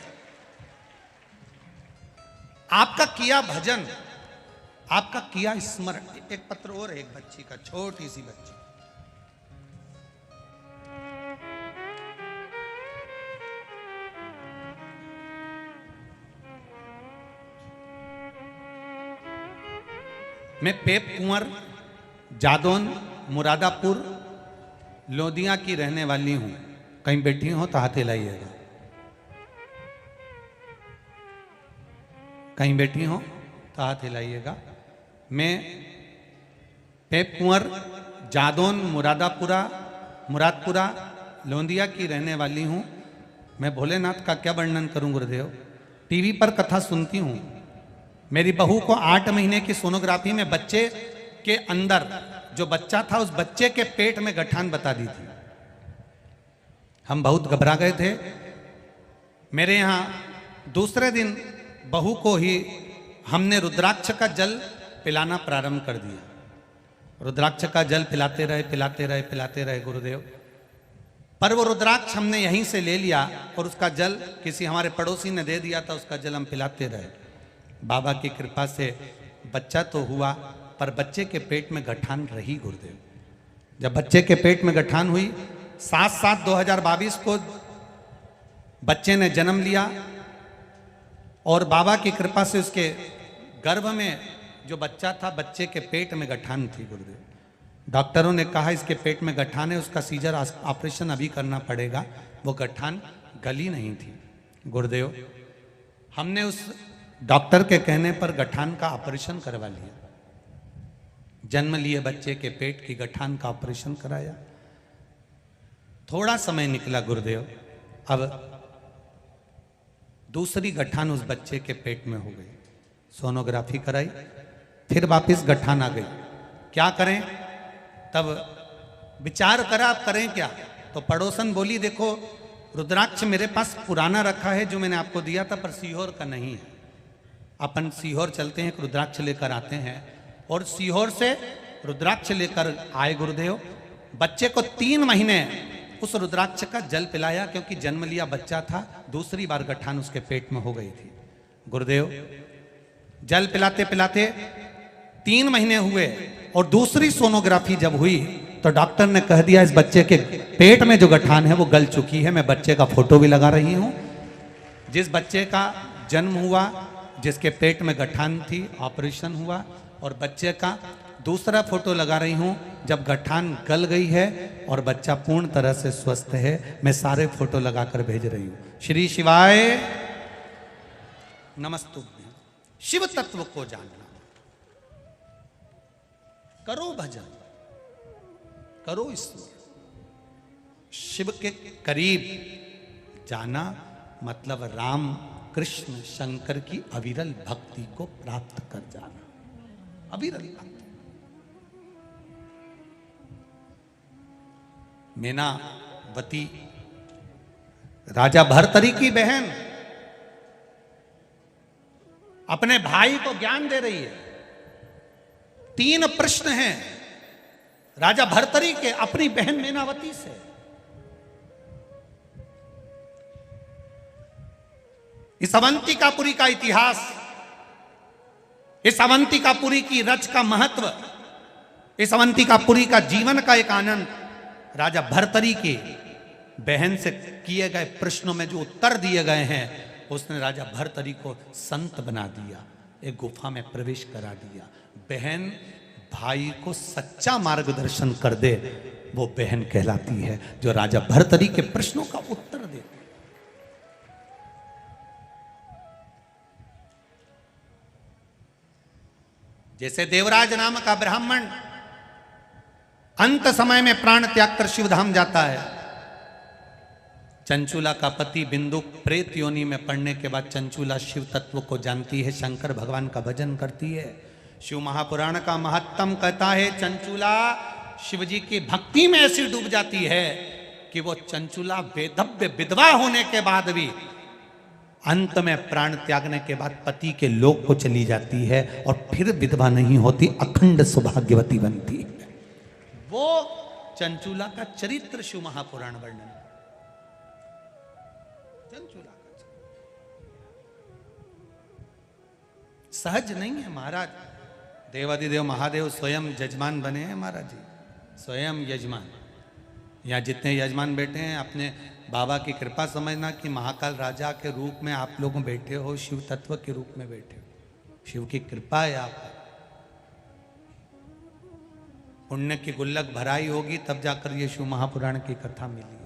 आपका किया भजन, आपका किया स्मरण। एक पत्र और है, एक बच्ची का, छोटी सी बच्ची। मैं पेप कुंवर, जादौन, मुरादापुर, लोदिया की रहने वाली हूं। कहीं बैठी हो तो हाथ हिलाइएगा। कहीं बैठी हो तो हाथ हिलाइएगा। मैं पेप कुंवर जादौन मुरादपुरा लोंदिया की रहने वाली हूँ। मैं भोलेनाथ का क्या वर्णन करूं गुरुदेव। टीवी पर कथा सुनती हूँ। मेरी बहू को 8 महीने की सोनोग्राफी में बच्चे के अंदर जो बच्चा था उस बच्चे के पेट में गठान बता दी थी। हम बहुत घबरा गए थे। मेरे यहाँ दूसरे दिन बहू को ही हमने रुद्राक्ष का जल पिलाना प्रारंभ कर दिया। रुद्राक्ष का जल पिलाते रहे गुरुदेव। पर वो रुद्राक्ष हमने यहीं से ले लिया और उसका जल किसी हमारे पड़ोसी ने दे दिया था, उसका जल हम पिलाते रहे। बाबा की कृपा से बच्चा तो हुआ, पर बच्चे के पेट में गठान रही गुरुदेव। जब बच्चे के पेट में गठान हुई, 7/7/2022 को बच्चे ने जन्म लिया और बाबा की कृपा से उसके गर्भ में जो बच्चा था, बच्चे के पेट में गठान थी गुरुदेव। डॉक्टरों ने कहा इसके पेट में गठान है, उसका सीजर ऑपरेशन अभी करना पड़ेगा। वो गठान गली नहीं थी गुरुदेव। हमने उस डॉक्टर के कहने पर गठान का ऑपरेशन करवा लिया। जन्म लिए बच्चे के पेट की गठान का ऑपरेशन कराया। थोड़ा समय निकला गुरुदेव, अब दूसरी गठान उस बच्चे के पेट में हो गई। सोनोग्राफी कराई, फिर वापस गठान आ गई। क्या करें? तब विचार करा अब करें क्या। तो पड़ोसन बोली देखो रुद्राक्ष मेरे पास पुराना रखा है जो मैंने आपको दिया था, पर सीहोर का नहीं है। अपन सीहोर चलते हैं, रुद्राक्ष लेकर आते हैं। और सीहोर से रुद्राक्ष लेकर आए गुरुदेव। बच्चे को 3 महीने उस रुद्राक्ष का जल पिलाया, क्योंकि जन्म लिया बच्चा था, दूसरी बार गठान उसके पेट में हो गई थी गुरुदेव। जल पिलाते पिलाते 3 महीने हुए और दूसरी सोनोग्राफी जब हुई तो डॉक्टर ने कह दिया इस बच्चे के पेट में जो गठान है वो गल चुकी है। मैं बच्चे का फोटो भी लगा रही हूं। जिस बच्चे का जन्म हुआ, जिसके पेट में गठान थी, ऑपरेशन हुआ, और बच्चे का दूसरा फोटो लगा रही हूं जब गठान गल गई है और बच्चा पूर्ण तरह से स्वस्थ है। मैं सारे फोटो लगाकर भेज रही हूं। श्री शिवाय नमस्तुभ्यं। शिव तत्व को जानना, करो भजन, करो ईश्वर। शिव के करीब जाना मतलब राम कृष्ण शंकर की अविरल भक्ति को प्राप्त कर जाना। अविरल भक्ति। मीनावती राजा भर्तरी की बहन अपने भाई को ज्ञान दे रही है। 3 प्रश्न हैं राजा भर्तरी के अपनी बहन मीनावती से। इस अवंतिकापुरी का इतिहास, इस अवंतिकापुरी की रच का महत्व, इस अवंतिकापुरी का जीवन का एक आनंद राजा भर्तरी की बहन से किए गए प्रश्नों में जो उत्तर दिए गए हैं, उसने राजा भर्तरी को संत बना दिया, एक गुफा में प्रवेश करा दिया। बहन भाई को सच्चा मार्गदर्शन कर दे, वो बहन कहलाती है जो राजा भर्तरी के प्रश्नों का उत्तर दे। जैसे देवराज नाम का ब्राह्मण अंत समय में प्राण त्याग कर शिवधाम जाता है। चंचूला का पति बिंदु प्रेत योनि में पड़ने के बाद चंचूला शिव तत्व को जानती है, शंकर भगवान का भजन करती है। शिव महापुराण का महत्तम कहता है चंचूला शिवजी की भक्ति में ऐसी डूब जाती है कि वो चंचूला वेदव्य विधवा होने के बाद भी अंत में प्राण त्यागने के बाद पति के लोक को चली जाती है और फिर विधवा नहीं होती, अखंड सौभाग्यवती बनती है। वो चंचूला का चरित्र शिव महापुराण वर्णन। चंचूला का सहज नहीं है महाराज। देवादिदेव महादेव स्वयं यजमान बने हैं महाराज जी, स्वयं यजमान। यहाँ जितने यजमान बैठे हैं अपने बाबा की कृपा समझना कि महाकाल राजा के रूप में आप लोग बैठे हो, शिव तत्व के रूप में बैठे हो। शिव की कृपा है आप। पुण्य की गुल्लक भराई होगी तब जाकर ये शिव महापुराण की कथा मिली है।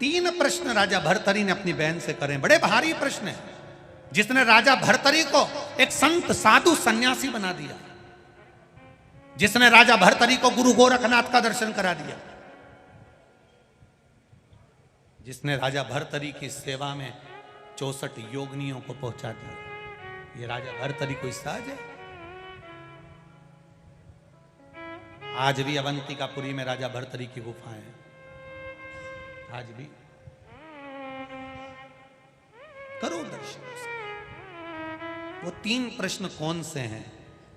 3 प्रश्न राजा भर्तरी ने अपनी बहन से करे, बड़े भारी प्रश्न है, जिसने राजा भर्तरी को एक संत साधु सन्यासी बना दिया, जिसने राजा भर्तरी को गुरु गोरखनाथ का दर्शन करा दिया, जिसने राजा भर्तरी की सेवा में 64 योगिनियों को पहुंचा दिया। ये राजा भर्तरी कोई सहज है? आज भी अवंतिकापुरी में राजा भर्तरी की गुफाएं हैं, आज भी करो दर्शन उसके। वो 3 प्रश्न कौन से हैं,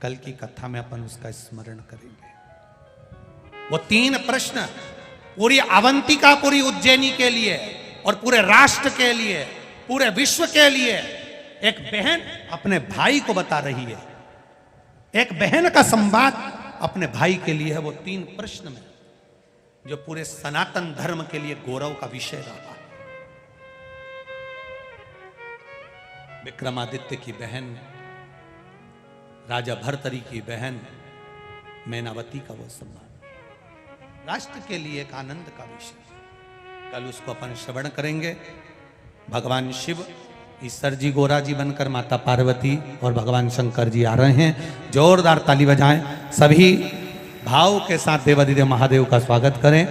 कल की कथा में अपन उसका स्मरण करेंगे। वो 3 प्रश्न पूरी अवंतिकापुरी उज्जैनी के लिए और पूरे राष्ट्र के लिए, पूरे विश्व के लिए एक बहन अपने भाई को बता रही है। एक बहन का संवाद अपने भाई के लिए है। वो 3 प्रश्न में जो पूरे सनातन धर्म के लिए गौरव का विषय रहा। विक्रमादित्य की बहन, राजा भर्तरी की बहन मैनावती का वो सम्मान राष्ट्र के लिए एक आनंद का विषय। कल उसको अपन श्रवण करेंगे। भगवान शिव ईश्वर जी गोरा जी बनकर माता पार्वती और भगवान शंकर जी आ रहे हैं। जोरदार ताली बजाएं, सभी भाव के साथ देवादिदेव महादेव का स्वागत करें।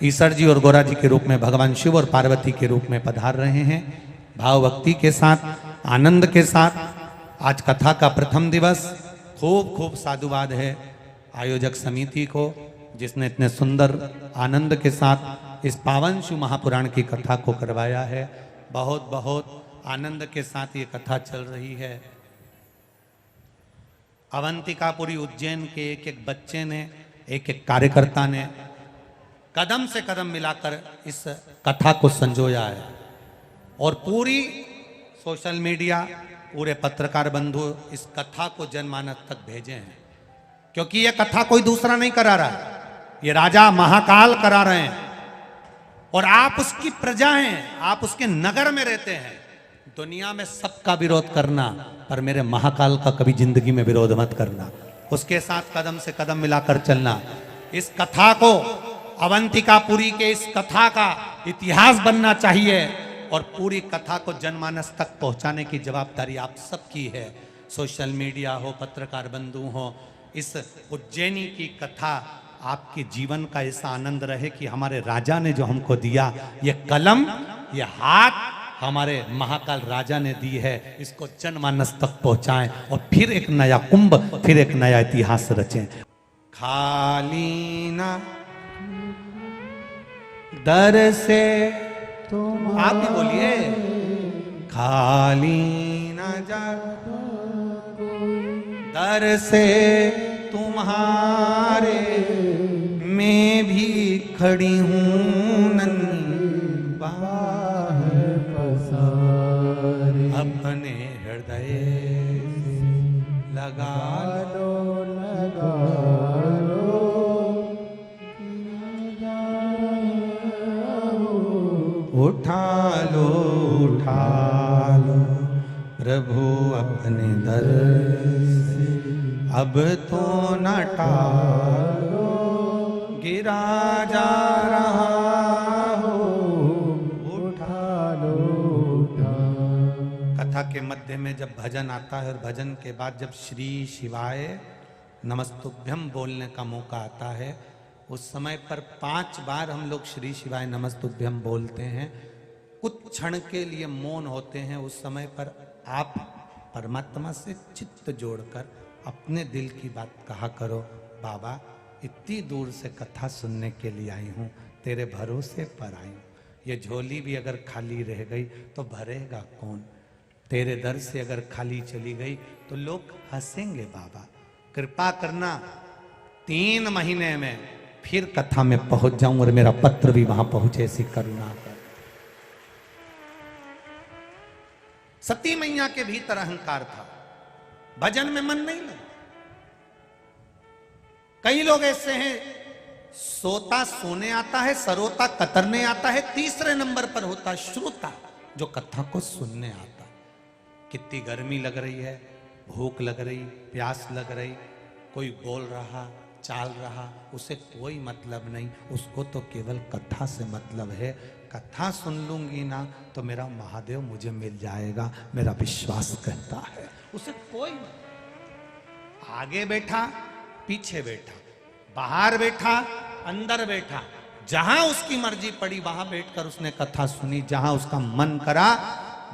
ईश्वर जी और गोरा जी के रूप में भगवान शिव और पार्वती के रूप में पधार रहे हैं। भाव भक्ति के साथ, आनंद के साथ। आज कथा का प्रथम दिवस। खूब खूब साधुवाद है आयोजक समिति को, जिसने इतने सुंदर आनंद के साथ इस पावन शिव महापुराण की कथा को करवाया है। बहुत बहुत आनंद के साथ ये कथा चल रही है। अवंतिकापुरी उज्जैन के एक एक बच्चे ने, एक एक कार्यकर्ता ने कदम से कदम मिलाकर इस कथा को संजोया है और पूरी सोशल मीडिया, पूरे पत्रकार बंधु इस कथा को जनमानस तक भेजे हैं। क्योंकि यह कथा कोई दूसरा नहीं करा रहा है, ये राजा महाकाल करा रहे हैं और आप उसकी प्रजा हैं, आप उसके नगर में रहते हैं। दुनिया में सबका विरोध करना, पर मेरे महाकाल का कभी जिंदगी में विरोध मत करना। उसके साथ कदम से कदम मिलाकर चलना। इस कथा को, अवंतिकापुरी के इस कथा का इतिहास बनना चाहिए और पूरी कथा को जनमानस तक पहुंचाने की जवाबदारी आप सबकी है। सोशल मीडिया हो, पत्रकार बंधु हो, इस उज्जैनी की कथा आपके जीवन का ऐसा आनंद रहे कि हमारे राजा ने जो हमको दिया, ये कलम, ये हाथ हमारे महाकाल राजा ने दी है, इसको जनमानस तक पहुंचाएं और फिर एक नया कुंभ, फिर एक नया इतिहास रचें। खाली ना दर से तुम, आप भी बोलिए, खाली ना जा दर से तुम्हारे, मैं भी खड़ी हूं नन्ही बाहर पसारे, अपने हृदय लगा लो, लगा लो, उठा लो, उठा लो प्रभु अपने दर से, अब तो न टालो, गिरा जा रहा हो, उठा लो, उठा। कथा के मध्य में जब भजन आता है और भजन के बाद जब श्री शिवाय नमस्तुभ्यम बोलने का मौका आता है, उस समय पर 5 बार हम लोग श्री शिवाय नमस्तुभ्यम बोलते हैं। कुछ क्षण के लिए मौन होते हैं। उस समय पर आप परमात्मा से चित्त जोड़कर अपने दिल की बात कहा करो, बाबा इतनी दूर से कथा सुनने के लिए आई हूँ, तेरे भरोसे पर आई हूँ। ये झोली भी अगर खाली रह गई तो भरेगा कौन? तेरे दर से अगर खाली चली गई तो लोग हंसेंगे। बाबा कृपा करना 3 महीने में फिर कथा में पहुंच जाऊं और मेरा पत्र भी वहां पहुंचे, ऐसी करुणा कर। सती मैया के भीतर अहंकार था, भजन में मन नहीं लगा। कई लोग ऐसे हैं, सोता सोने आता है, सरोता कतरने आता है, तीसरे नंबर पर होता है श्रोता, जो कथा को सुनने आता। कितनी गर्मी लग रही है, भूख लग रही, प्यास लग रही, कोई बोल रहा, चाल रहा, उसे कोई मतलब नहीं, उसको तो केवल कथा से मतलब है। कथा सुन लूंगी ना तो मेरा महादेव मुझे मिल जाएगा, मेरा विश्वास कहता है। उसे कोई आगे बैठा, पीछे बैठा, बाहर बैठा, अंदर बैठा, जहां उसकी मर्जी पड़ी वहां बैठकर उसने कथा सुनी। जहां उसका मन करा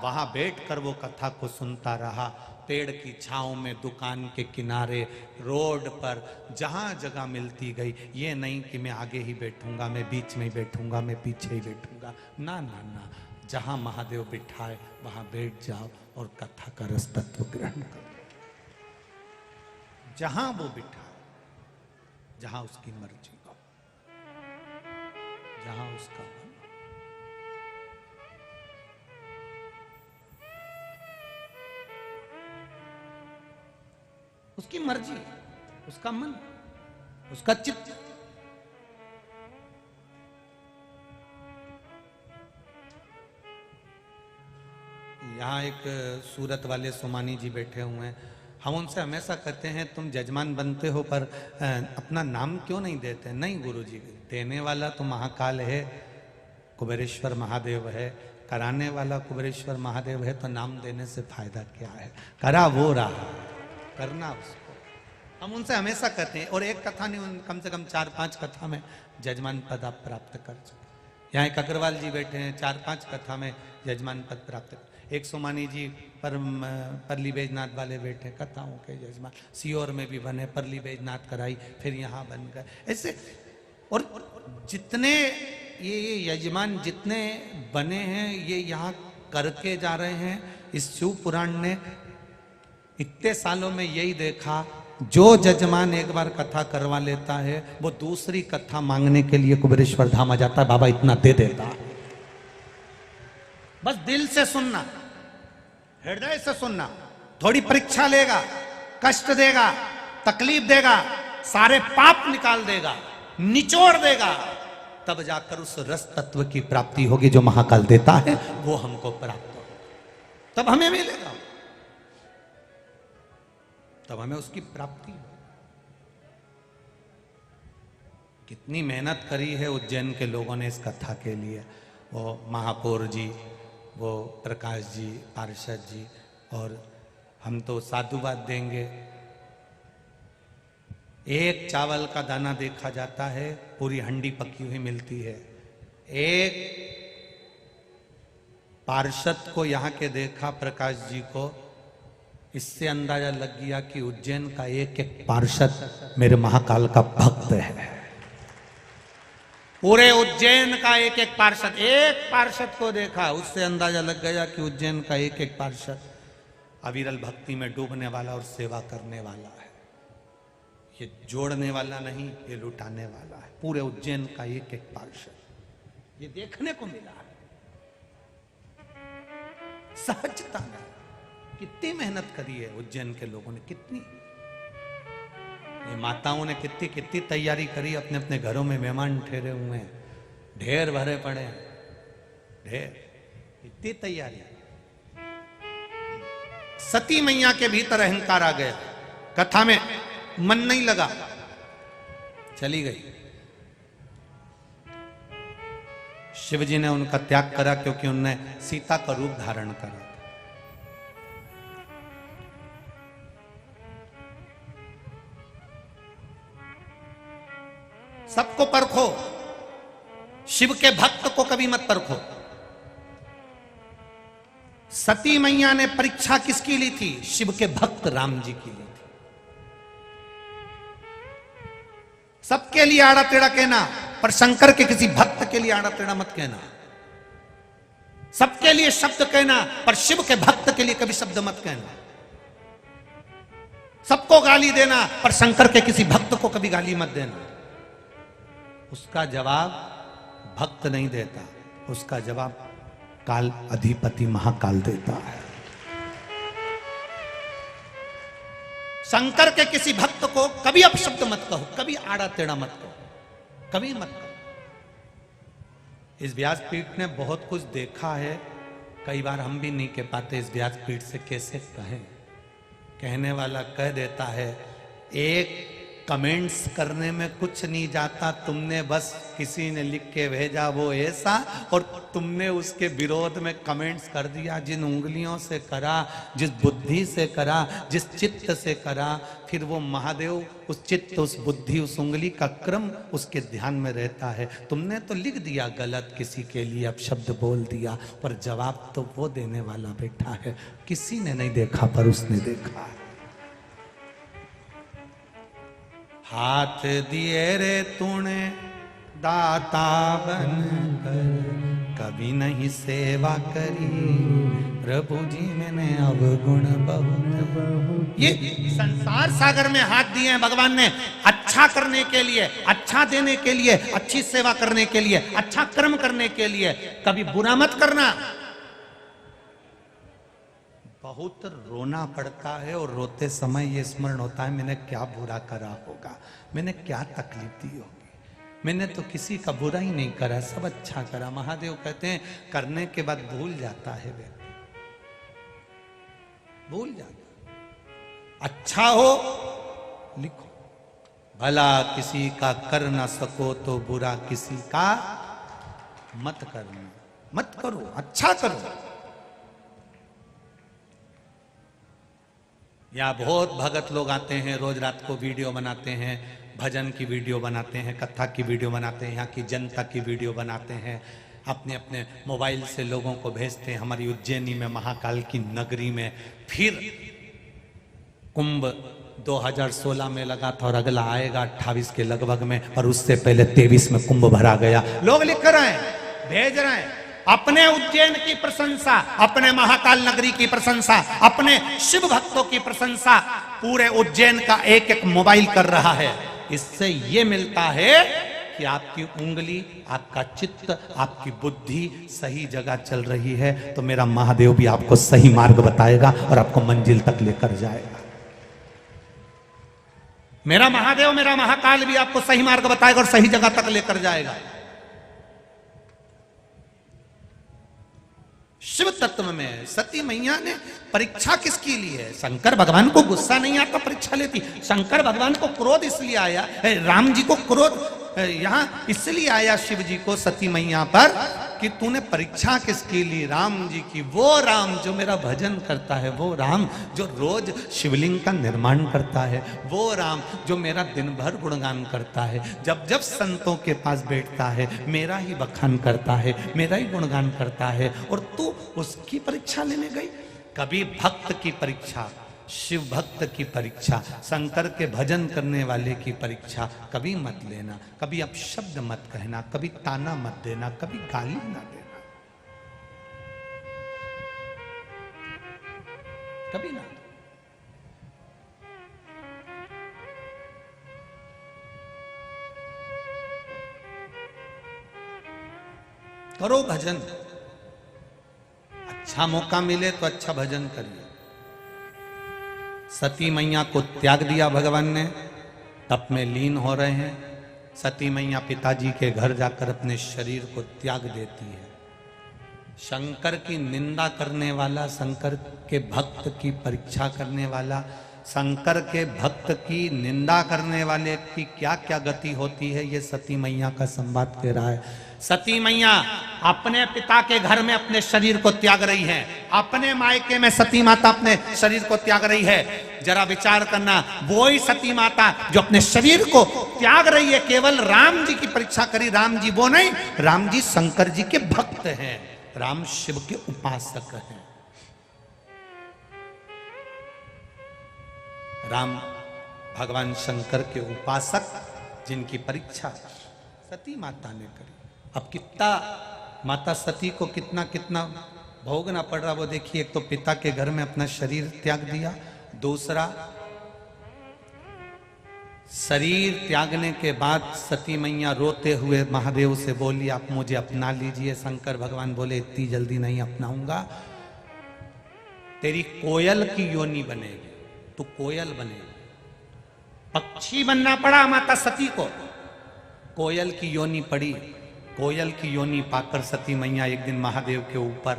वहां बैठकर वो कथा को सुनता रहा। पेड़ की छांव में, दुकान के किनारे, रोड पर, जहां जगह मिलती गई। ये नहीं कि मैं आगे ही बैठूंगा, मैं बीच में ही बैठूंगा, मैं पीछे ही बैठूंगा, ना ना ना, जहां महादेव बिठाए वहां बैठ जाओ और कथा का रस तत्व ग्रहण करो। जहां वो बिठाए, जहां उसकी मर्जी हो, जहां उसका मन। उसकी मर्जी, उसका मन, उसका चित्त। यहाँ एक सूरत वाले सोमानी जी बैठे हुए हैं। हम उनसे हमेशा कहते हैं तुम जजमान बनते हो पर अपना नाम क्यों नहीं देते? नहीं गुरु जी, देने वाला तो महाकाल है, कुबेरेश्वर महादेव है। कराने वाला कुबेरेश्वर महादेव है, तो नाम देने से फायदा क्या है? करा वो रहा, करना उसको। हम उनसे हमेशा कहते हैं। और एक कथा नहीं, कम से कम 4-5 कथा में जजमान पद आप प्राप्त कर चुके। यहाँ एक अग्रवाल जी बैठे हैं, 4-5 कथा में जजमान पद प्राप्त। एक सोमानी जी परली बैजनाथ वाले बैठे, कथाओं के जजमान। सीहोर में भी बने, परली बैजनाथ कराई, फिर यहाँ बन गए, ऐसे। और जितने ये यजमान जितने बने हैं, ये यहाँ करके जा रहे हैं। इस शिव पुराण ने इतने सालों में यही देखा, जो जजमान एक बार कथा करवा लेता है वो दूसरी कथा मांगने के लिए कुबेरेश्वर धाम आ जाता है, बाबा इतना दे देता। बस दिल से सुनना, हृदय से सुनना। थोड़ी परीक्षा लेगा, कष्ट देगा, तकलीफ देगा, सारे पाप निकाल देगा, निचोड़ देगा, तब जाकर उस रस तत्व की प्राप्ति होगी जो महाकाल देता है, वो हमको प्राप्त हो, तब हमें मिलेगा, तब हमें उसकी प्राप्ति। कितनी मेहनत करी है उज्जैन के लोगों ने इस कथा के लिए। वो महापौर जी, वो प्रकाश जी, पार्षद जी, और हम तो साधुवाद देंगे। एक चावल का दाना देखा जाता है, पूरी हंडी पकी हुई मिलती है। एक पार्षद को यहाँ के देखा, प्रकाश जी को, इससे अंदाजा लग गया कि उज्जैन का एक एक पार्षद मेरे महाकाल का भक्त है। पूरे उज्जैन का एक एक पार्षद को देखा, उससे अंदाजा लग गया कि उज्जैन का एक एक पार्षद अविरल भक्ति में डूबने वाला और सेवा करने वाला है। ये जोड़ने वाला नहीं, ये लुटाने वाला है। पूरे उज्जैन का एक एक पार्षद, ये देखने को मिला है। सहजता में कितनी मेहनत करी है उज्जैन के लोगों ने, कितनी, ये माताओं ने कितनी कितनी तैयारी करी। अपने अपने घरों में मेहमान ठहरे हुए हैं, ढेर भरे पड़े हैं, ढेर, इतनी तैयारी। सती मैया के भीतर अहंकार आ गया, कथा में मन नहीं लगा, चली गई। शिव जी ने उनका त्याग करा क्योंकि उनने सीता का रूप धारण करा। सबको परखो, शिव के भक्त को कभी मत परखो। सती मैया ने परीक्षा किसकी ली थी? शिव के भक्त राम जी की ली थी। सबके लिए आड़ा टेढ़ा कहना, पर शंकर के किसी भक्त के लिए आड़ा टेढ़ा मत कहना। सबके लिए शब्द कहना, पर शिव के भक्त के लिए कभी शब्द मत कहना। सबको गाली देना, पर शंकर के किसी भक्त को कभी गाली मत देना। उसका जवाब भक्त नहीं देता, उसका जवाब काल अधिपति महाकाल देता है। शंकर के किसी भक्त को कभी अपशब्द मत कहो, कभी आड़ा टेढ़ा मत कहो, कभी मत कहो। इस व्यासपीठ ने बहुत कुछ देखा है, कई बार हम भी नहीं कह पाते इस व्यासपीठ से कैसे कहें। कहने वाला कह देता है, एक कमेंट्स करने में कुछ नहीं जाता, तुमने बस किसी ने लिख के भेजा वो ऐसा, और तुमने उसके विरोध में कमेंट्स कर दिया। जिन उंगलियों से करा, जिस बुद्धि से करा, जिस चित्त से करा, फिर वो महादेव उस चित्त, उस बुद्धि, उस उंगली का क्रम उसके ध्यान में रहता है। तुमने तो लिख दिया गलत किसी के लिए, अब शब्द बोल दिया, पर जवाब तो वो देने वाला बैठा है। किसी ने नहीं देखा पर उसने देखा। हाथ दिए रे तूने दाता बनकर, कभी नहीं सेवा करी प्रभु जी मैंने अवगुण बहुत। ये संसार सागर में हाथ दिए हैं भगवान ने अच्छा करने के लिए, अच्छा देने के लिए, अच्छी सेवा करने के लिए, अच्छा कर्म करने के लिए। कभी बुरा मत करना। बहुत रोना पड़ता है और रोते समय ये स्मरण होता है मैंने क्या बुरा करा होगा, मैंने क्या तकलीफ दी होगी। मैंने तो किसी का बुरा ही नहीं करा, सब अच्छा करा। महादेव कहते हैं करने के बाद भूल जाता है व्यक्ति, भूल जाता। अच्छा हो लिखो, भला किसी का कर ना सको तो बुरा किसी का मत करना, मत करो, अच्छा करो। यहाँ बहुत भगत लोग आते हैं, रोज रात को वीडियो बनाते हैं, भजन की वीडियो बनाते हैं, कथा की वीडियो बनाते हैं, यहाँ की जनता की वीडियो बनाते हैं, अपने अपने मोबाइल से लोगों को भेजते हैं। हमारी उज्जैनी में महाकाल की नगरी में फिर कुंभ 2016 में लगा था और अगला आएगा 28 के लगभग में, और उससे पहले 23 में कुंभ भरा गया। लोग लिख रहे हैं, भेज रहे हैं अपने उज्जैन की प्रशंसा, अपने महाकाल नगरी की प्रशंसा, अपने शिव भक्तों की प्रशंसा पूरे उज्जैन का एक एक मोबाइल कर रहा है। इससे ये मिलता है कि आपकी उंगली, आपका चित्त, आपकी बुद्धि सही जगह चल रही है, तो मेरा महादेव भी आपको सही मार्ग बताएगा और आपको मंजिल तक लेकर जाएगा। मेरा महादेव, मेरा महाकाल भी आपको सही मार्ग बताएगा और सही जगह तक लेकर जाएगा। शिव तत्व में सती मैया ने परीक्षा किसकी ली है? शंकर भगवान को गुस्सा नहीं आता, परीक्षा लेती। शंकर भगवान को क्रोध इसलिए आया, राम जी को क्रोध यहां इसलिए आया शिव जी को सती मैया पर कि तूने परीक्षा किसकी ली? राम जी की। वो राम जो मेरा भजन करता है, वो राम जो रोज शिवलिंग का निर्माण करता है, वो राम जो मेरा दिन भर गुणगान करता है, जब जब संतों के पास बैठता है मेरा ही बखान करता है, मेरा ही गुणगान करता है, और तू उसकी परीक्षा लेने गई। कभी भक्त की परीक्षा, शिव भक्त की परीक्षा, शंकर के भजन करने वाले की परीक्षा कभी मत लेना। कभी अपशब्द मत कहना, कभी ताना मत देना, कभी गाली ना देना, कभी ना। करो भजन, अच्छा मौका मिले तो अच्छा भजन करिए। सती मैया को त्याग दिया भगवान ने, तप में लीन हो रहे हैं। सती मैया पिताजी के घर जाकर अपने शरीर को त्याग देती है। शंकर की निंदा करने वाला, शंकर के भक्त की परीक्षा करने वाला, शंकर के भक्त की निंदा करने वाले की क्या क्या गति होती है, ये सती मैया का संवाद कह रहा है। सती मैया अपने पिता के घर में अपने शरीर को त्याग रही है, अपने मायके में सती माता अपने शरीर को त्याग रही है। जरा विचार करना, वो ही सती माता जो अपने शरीर को त्याग रही है, केवल राम जी की परीक्षा करी। राम जी वो नहीं, राम जी शंकर जी के भक्त हैं, राम शिव के उपासक हैं। राम भगवान शंकर के उपासक जिनकी परीक्षा सती माता ने करी। अब कितना माता सती को कितना कितना भोगना पड़ रहा वो देखिए। एक तो पिता के घर में अपना शरीर त्याग दिया, दूसरा शरीर त्यागने के बाद सती मैया रोते हुए महादेव से बोली आप मुझे अपना लीजिए। शंकर भगवान बोले इतनी जल्दी नहीं अपनाऊंगा, तेरी कोयल की योनि बनेगी, तू कोयल बनेगी। पक्षी बनना पड़ा माता सती को, कोयल की योनि पड़ी। कोयल की योनि पाकर सती मैया एक दिन महादेव के ऊपर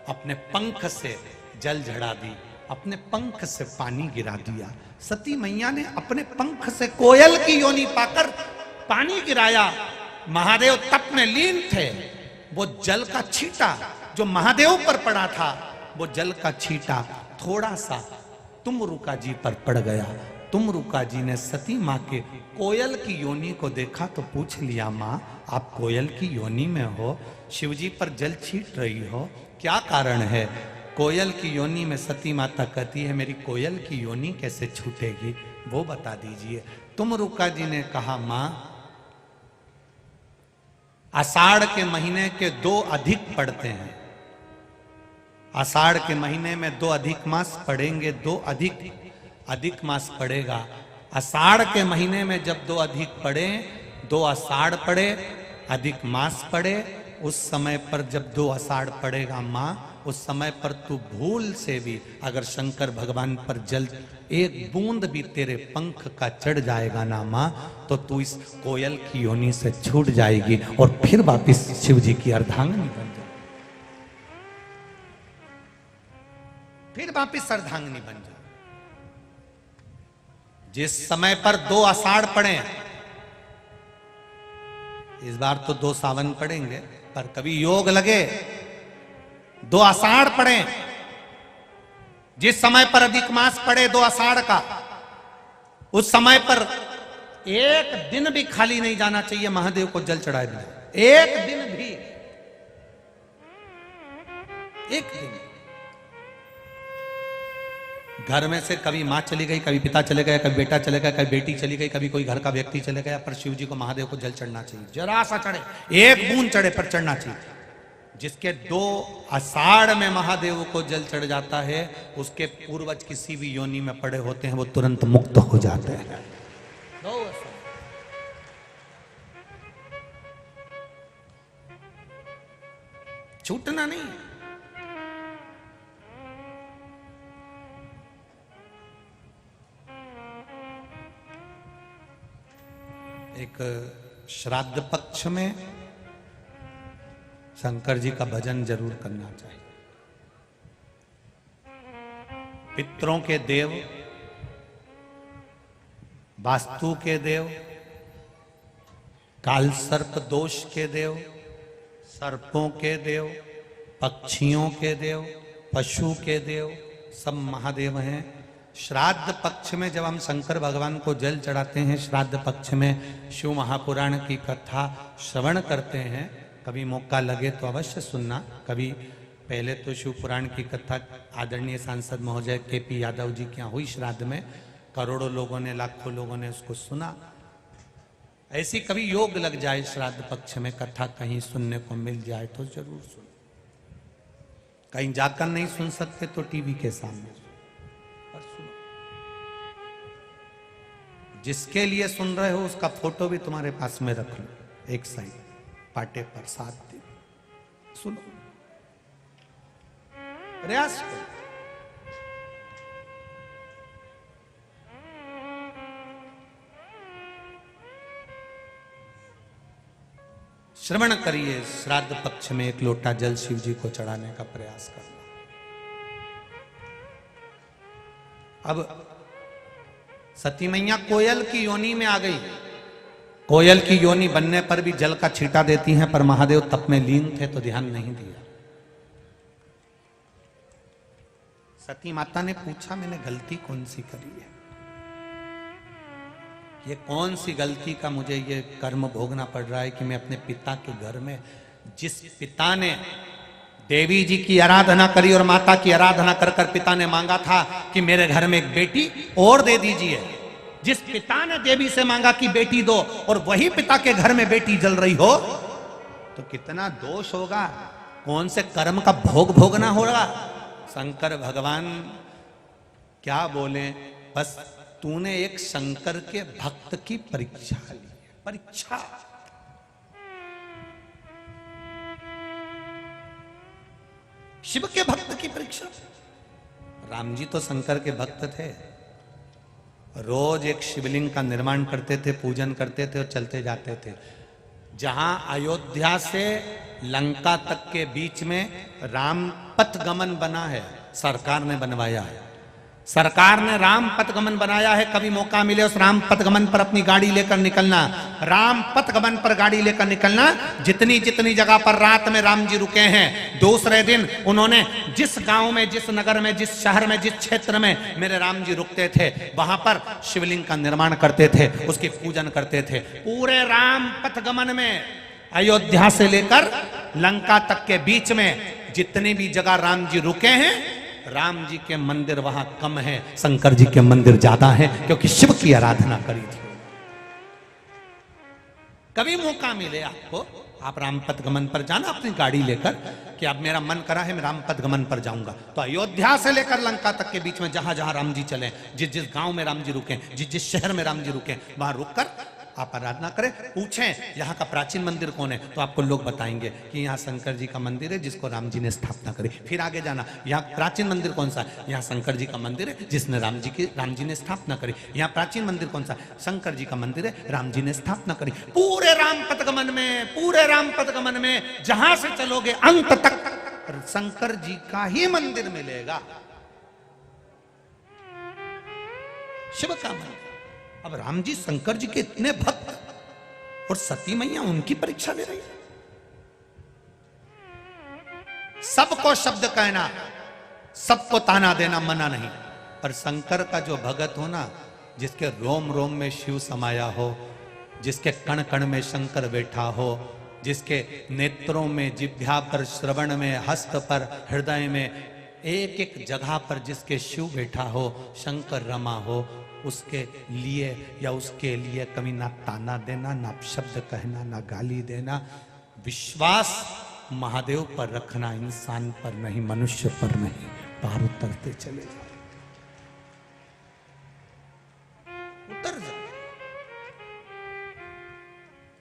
अपने पंख से जल झड़ा दी अपने पंख से पानी गिरा दिया। सती मैया ने अपने पंख से कोयल की योनि पाकर पानी गिराया। महादेव तप में लीन थे। वो जल का छींटा जो महादेव पर पड़ा था, वो जल का छींटा थोड़ा सा तुमरुका जी पर पड़ गया। तुमरुका जी ने सती माँ के कोयल की योनि को देखा तो पूछ लिया, माँ आप कोयल की योनि में हो, शिवजी पर जल छींट रही हो, क्या कारण है? कोयल की योनि में सती माता कहती है, मेरी कोयल की योनि कैसे छूटेगी, वो बता दीजिए। तुमरुका जी ने कहा, माँ आषाढ़ के महीने के 2 अधिक पड़ते हैं। आषाढ़ के महीने में 2 अधिक मास पड़ेंगे, 2 अधिक मास पड़ेगा। आषाढ़ के महीने में जब 2 अधिक पड़े, 2 आषाढ़ पड़े, अधिक मास पड़े, उस समय पर जब 2 आषाढ़ पड़ेगा माँ, उस समय पर तू भूल से भी अगर शंकर भगवान पर जल एक बूंद भी तेरे पंख का चढ़ जाएगा ना माँ, तो तू इस कोयल की योनि से छूट जाएगी और फिर वापिस शिव जी की अर्धांगिनी बन जाएगी, फिर वापिस अर्धांगिनी बन जाए। जिस समय पर 2 आषाढ़ पड़े, इस बार तो 2 सावन पड़ेंगे, पर कभी योग लगे 2 आषाढ़ पड़े, जिस समय पर अधिक मास पड़े 2 आषाढ़ का, उस समय पर एक दिन भी खाली नहीं जाना चाहिए महादेव को जल चढ़ाए बिना, एक दिन भी, एक दिन। घर में से कभी मां चली गई, कभी पिता चले गए, कभी बेटा चले गया, कभी बेटी चली गई, कभी कोई घर का व्यक्ति चले गया, पर शिव जी को महादेव को जल चढ़ना चाहिए, जरा सा चढ़े, एक बूंद चढ़े पर चढ़ना चाहिए। जिसके 2 आषाढ़ में महादेव को जल चढ़ जाता है, उसके पूर्वज किसी भी योनि में पड़े होते हैं वो तुरंत मुक्त हो जाते हैं। छूटना नहीं। एक श्राद्ध पक्ष में शंकर जी का भजन जरूर करना चाहिए। पितरों के देव, वास्तु के देव, काल सर्प दोष के देव, सर्पों के देव, पक्षियों के देव, पशु के देव, सब महादेव हैं। श्राद्ध पक्ष में जब हम शंकर भगवान को जल चढ़ाते हैं, श्राद्ध पक्ष में शिव महापुराण की कथा श्रवण करते हैं, कभी मौका लगे तो अवश्य सुनना। कभी पहले तो शिव पुराण की कथा आदरणीय सांसद महोदय केपी यादव जी के यहाँ हुई श्राद्ध में, करोड़ों लोगों ने, लाखों लोगों ने उसको सुना। ऐसी कभी योग लग जाए श्राद्ध पक्ष में कथा कहीं सुनने को मिल जाए तो जरूर सुनो। कहीं जाकर नहीं सुन सकते तो टीवी के सामने पर सुनो। जिसके लिए सुन रहे हो उसका फोटो भी तुम्हारे पास में रख लो, एक साइड पाटे पर, साथ दिन सुनो, प्रयास करो। श्रवण करिए, श्राद्ध पक्ष में 1 लोटा जल शिव जी को चढ़ाने का प्रयास करना। अब सती मैया कोयल की योनि में आ गई। कोयल की योनि बनने पर भी जल का छींटा देती हैं, पर महादेव तप में लीन थे तो ध्यान नहीं दिया। सती माता ने पूछा, मैंने गलती कौन सी करी है, ये कौन सी गलती का मुझे ये कर्म भोगना पड़ रहा है कि मैं अपने पिता के घर में, जिस पिता ने देवी जी की आराधना करी और माता की आराधना कर कर पिता ने मांगा था कि मेरे घर में एक बेटी और दे दीजिए, जिस पिता ने देवी से मांगा कि बेटी दो और वही पिता के घर में बेटी जल रही हो, तो कितना दोष होगा, कौन से कर्म का भोग भोगना होगा। शंकर भगवान क्या बोले, बस तूने एक शंकर के भक्त की परीक्षा ली, परीक्षा। शिव के भक्त की परीक्षा। राम जी तो शंकर के भक्त थे, रोज एक शिवलिंग का निर्माण करते थे, पूजन करते थे और चलते जाते थे। जहां अयोध्या से लंका तक के बीच में राम पथ गमन बना है, सरकार ने बनवाया है। सरकार ने राम पथगमन बनाया है, कभी मौका मिले उस राम पथगमन पर अपनी गाड़ी लेकर निकलना, राम पथगमन पर गाड़ी लेकर निकलना। जितनी जितनी जगह पर रात में राम जी रुके हैं, दूसरे दिन उन्होंने जिस गांव में, जिस नगर में, जिस शहर में, जिस क्षेत्र में मेरे राम जी रुकते थे, वहां पर शिवलिंग का निर्माण करते थे, उसकी पूजन करते थे। पूरे राम पथगमन में अयोध्या से लेकर लंका तक के बीच में जितनी भी जगह राम जी रुके हैं, राम जी के मंदिर वहां कम है, शंकर जी के मंदिर ज्यादा है, क्योंकि शिव की आराधना करी थी। कभी मौका मिले आपको, आप राम पथगमन पर जाना अपनी गाड़ी लेकर, कि अब मेरा मन करा है मैं राम पथगमन पर जाऊंगा, तो अयोध्या से लेकर लंका तक के बीच में जहां जहां राम जी चले, जिस जिस गांव में राम जी रुके, जिस जिस शहर में राम जी रुके, वहां रुककर आप आराधना करें। पूछें यहाँ का प्राचीन मंदिर कौन है, तो आपको लोग बताएंगे कि यहाँ शंकर जी का मंदिर है जिसको राम जी ने स्थापना करी। फिर आगे जाना, यहाँ प्राचीन मंदिर कौन सा है, यहाँ शंकर जी का मंदिर है जिसने राम जी ने स्थापना करी। यहाँ प्राचीन मंदिर कौन सा, शंकर जी का मंदिर है, राम जी ने स्थापना करी। पूरे राम पथगमन में, पूरे राम पथगमन में जहां से चलोगे अंत तक शंकर जी का ही मंदिर मिलेगा, शिव का मंदिर। अब राम जी शंकर जी के इतने भक्त, और सती मैया उनकी परीक्षा ले रही है। सबको शब्द कहना, सबको ताना देना मना नहीं, पर शंकर का जो भगत हो ना, जिसके रोम रोम में शिव समाया हो, जिसके कण कण में शंकर बैठा हो, जिसके नेत्रों में, जिह्वा पर, श्रवण में, हस्त पर, हृदय में, एक एक जगह पर जिसके शिव बैठा हो, शंकर रमा हो, उसके लिए या उसके लिए कभी ना ताना देना, ना शब्द कहना, ना गाली देना। विश्वास महादेव पर रखना, इंसान पर नहीं, मनुष्य पर नहीं, पार उतरते चले जाओ, उतर जाओ।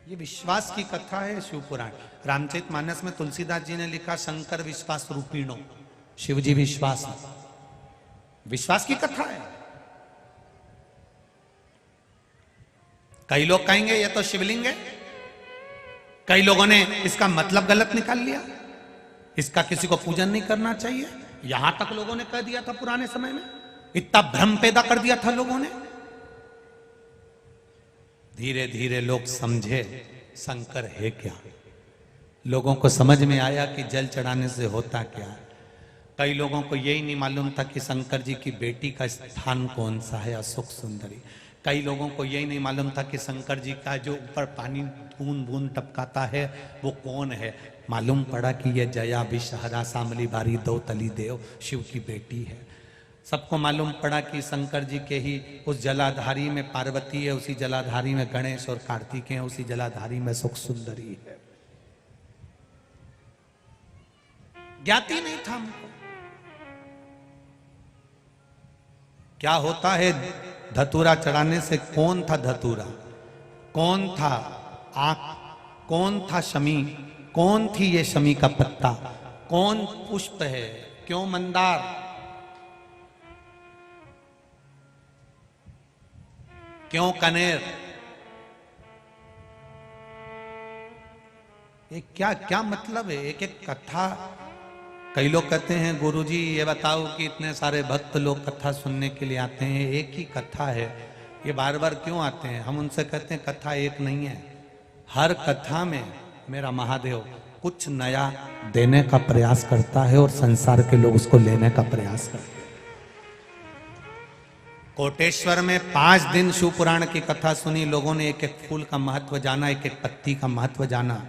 ये विश्वास की कथा है शिव पुराण। रामचरितमानस में तुलसीदास जी ने लिखा, शंकर विश्वास रूपीणो, शिव जी विश्वास, विश्वास की कथा है। कई लोग कहेंगे ये तो शिवलिंग है, कई लोगों ने इसका मतलब गलत निकाल लिया, इसका किसी को पूजन नहीं करना चाहिए, यहां तक लोगों ने कह दिया था पुराने समय में, इतना भ्रम पैदा कर दिया था लोगों ने। धीरे धीरे लोग समझे शंकर है क्या, लोगों को समझ में आया कि जल चढ़ाने से होता क्या। कई लोगों को यही नहीं मालूम था कि शंकर जी की बेटी का स्थान कौन सा है, अशोक सुंदरी। कई लोगों को यही नहीं मालूम था कि शंकर जी का जो ऊपर पानी बूंद बूंद टपकाता है वो कौन है। मालूम पड़ा कि ये जया विषहरा शामली बारी दो तली देव शिव की बेटी है। सबको मालूम पड़ा कि शंकर जी के ही उस जलाधारी में पार्वती है, उसी जलाधारी में गणेश और कार्तिक हैं, उसी जलाधारी में सुख सुंदरी है। ज्ञाति नहीं था हमको क्या होता है धतूरा चढ़ाने से। कौन था धतूरा, कौन था आंख, कौन था शमी, कौन थी ये शमी का पत्ता, कौन पुष्प है, क्यों मंदार, क्यों कनेर, ये क्या क्या मतलब है। एक एक कथा, कई लोग कहते हैं गुरुजी ये बताओ कि इतने सारे भक्त लोग कथा सुनने के लिए आते हैं, एक ही कथा है, ये बार बार क्यों आते हैं। हम उनसे कहते हैं कथा एक नहीं है, हर कथा में मेरा महादेव कुछ नया देने का प्रयास करता है और संसार के लोग उसको लेने का प्रयास करते हैं। कोटेश्वर में 5 दिन शिव पुराण की कथा सुनी, लोगों ने एक एक फूल का महत्व जाना, एक एक पत्ती का महत्व जाना,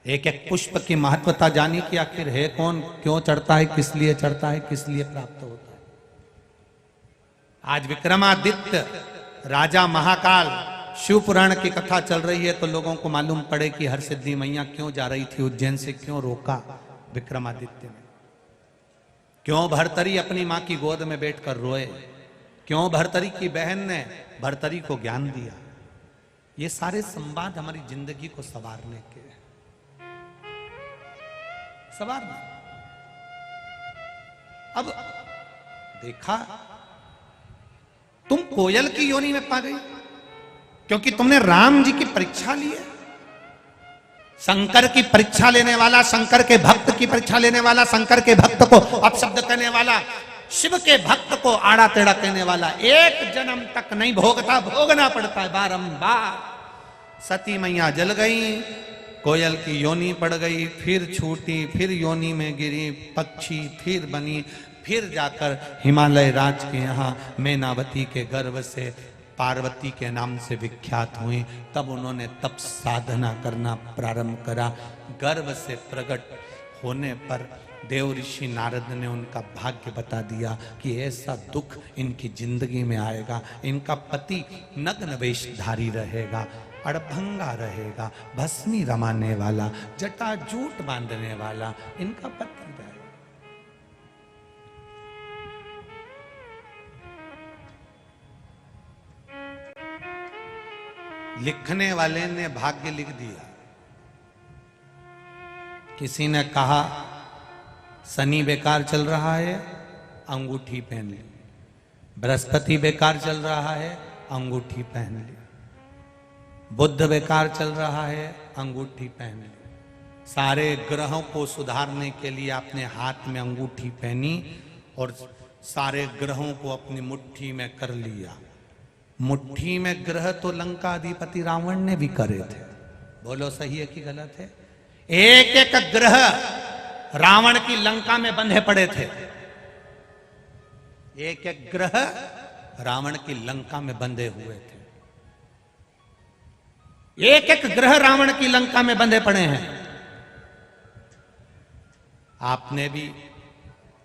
एक एक पुष्प की महत्वता जानी कि आखिर है कौन, क्यों चढ़ता है, किस लिए चढ़ता है, किस लिए प्राप्त होता है। आज विक्रमादित्य राजा महाकाल शिव पुराण की कथा चल रही है तो लोगों को मालूम पड़े कि हरसिद्धि मैया क्यों जा रही थी उज्जैन से, क्यों रोका विक्रमादित्य ने, क्यों भर्तरी अपनी मां की गोद में बैठकर रोए, क्यों भर्तरी की बहन ने भर्तरी को ज्ञान दिया। ये सारे संवाद हमारी जिंदगी को संवारने के हैं, संवारना। अब देखा तुम कोयल की योनि में पा गई क्योंकि तुमने राम जी की परीक्षा ली है। शंकर की परीक्षा लेने वाला, शंकर के भक्त की परीक्षा लेने वाला, शंकर के भक्त को अपशब्द करने वाला शिव के भक्त को आड़ा टेढ़ा कहने वाला एक जन्म तक नहीं भोगता, भोगना पड़ता है बारंबार। सती मैया जल गई, कोयल की योनि पड़ गई, फिर छूटी, फिर योनि में गिरी, पक्षी फिर बनी, फिर जाकर हिमालय राज के यहाँ मैनावती के गर्भ से पार्वती के नाम से विख्यात हुई। तब उन्होंने तप साधना करना प्रारंभ करा। गर्भ से प्रकट होने पर देव ऋषि नारद ने उनका भाग्य बता दिया कि ऐसा दुख इनकी जिंदगी में आएगा। इनका पति नग्न वेशधारी रहेगा, अड़भंगा रहेगा, भस्मी रमाने वाला, जटाजूट बांधने वाला इनका पति रहेगा। लिखने वाले ने भाग्य लिख दिया। किसी ने कहा शनि बेकार चल रहा है, अंगूठी पहन ली। बृहस्पति बेकार चल रहा है, अंगूठी पहन ली। बुध बेकार चल रहा है, अंगूठी पहन ली। सारे ग्रहों को सुधारने के लिए अपने हाथ में अंगूठी पहनी और सारे ग्रहों को अपनी मुट्ठी में कर लिया। मुट्ठी में ग्रह तो लंका अधिपति रावण ने भी करे थे। बोलो सही है कि गलत है? एक एक ग्रह रावण की लंका में बंधे पड़े थे। एक एक ग्रह रावण की लंका में बंधे हुए थे। एक एक ग्रह रावण की लंका में बंधे पड़े हैं। आपने भी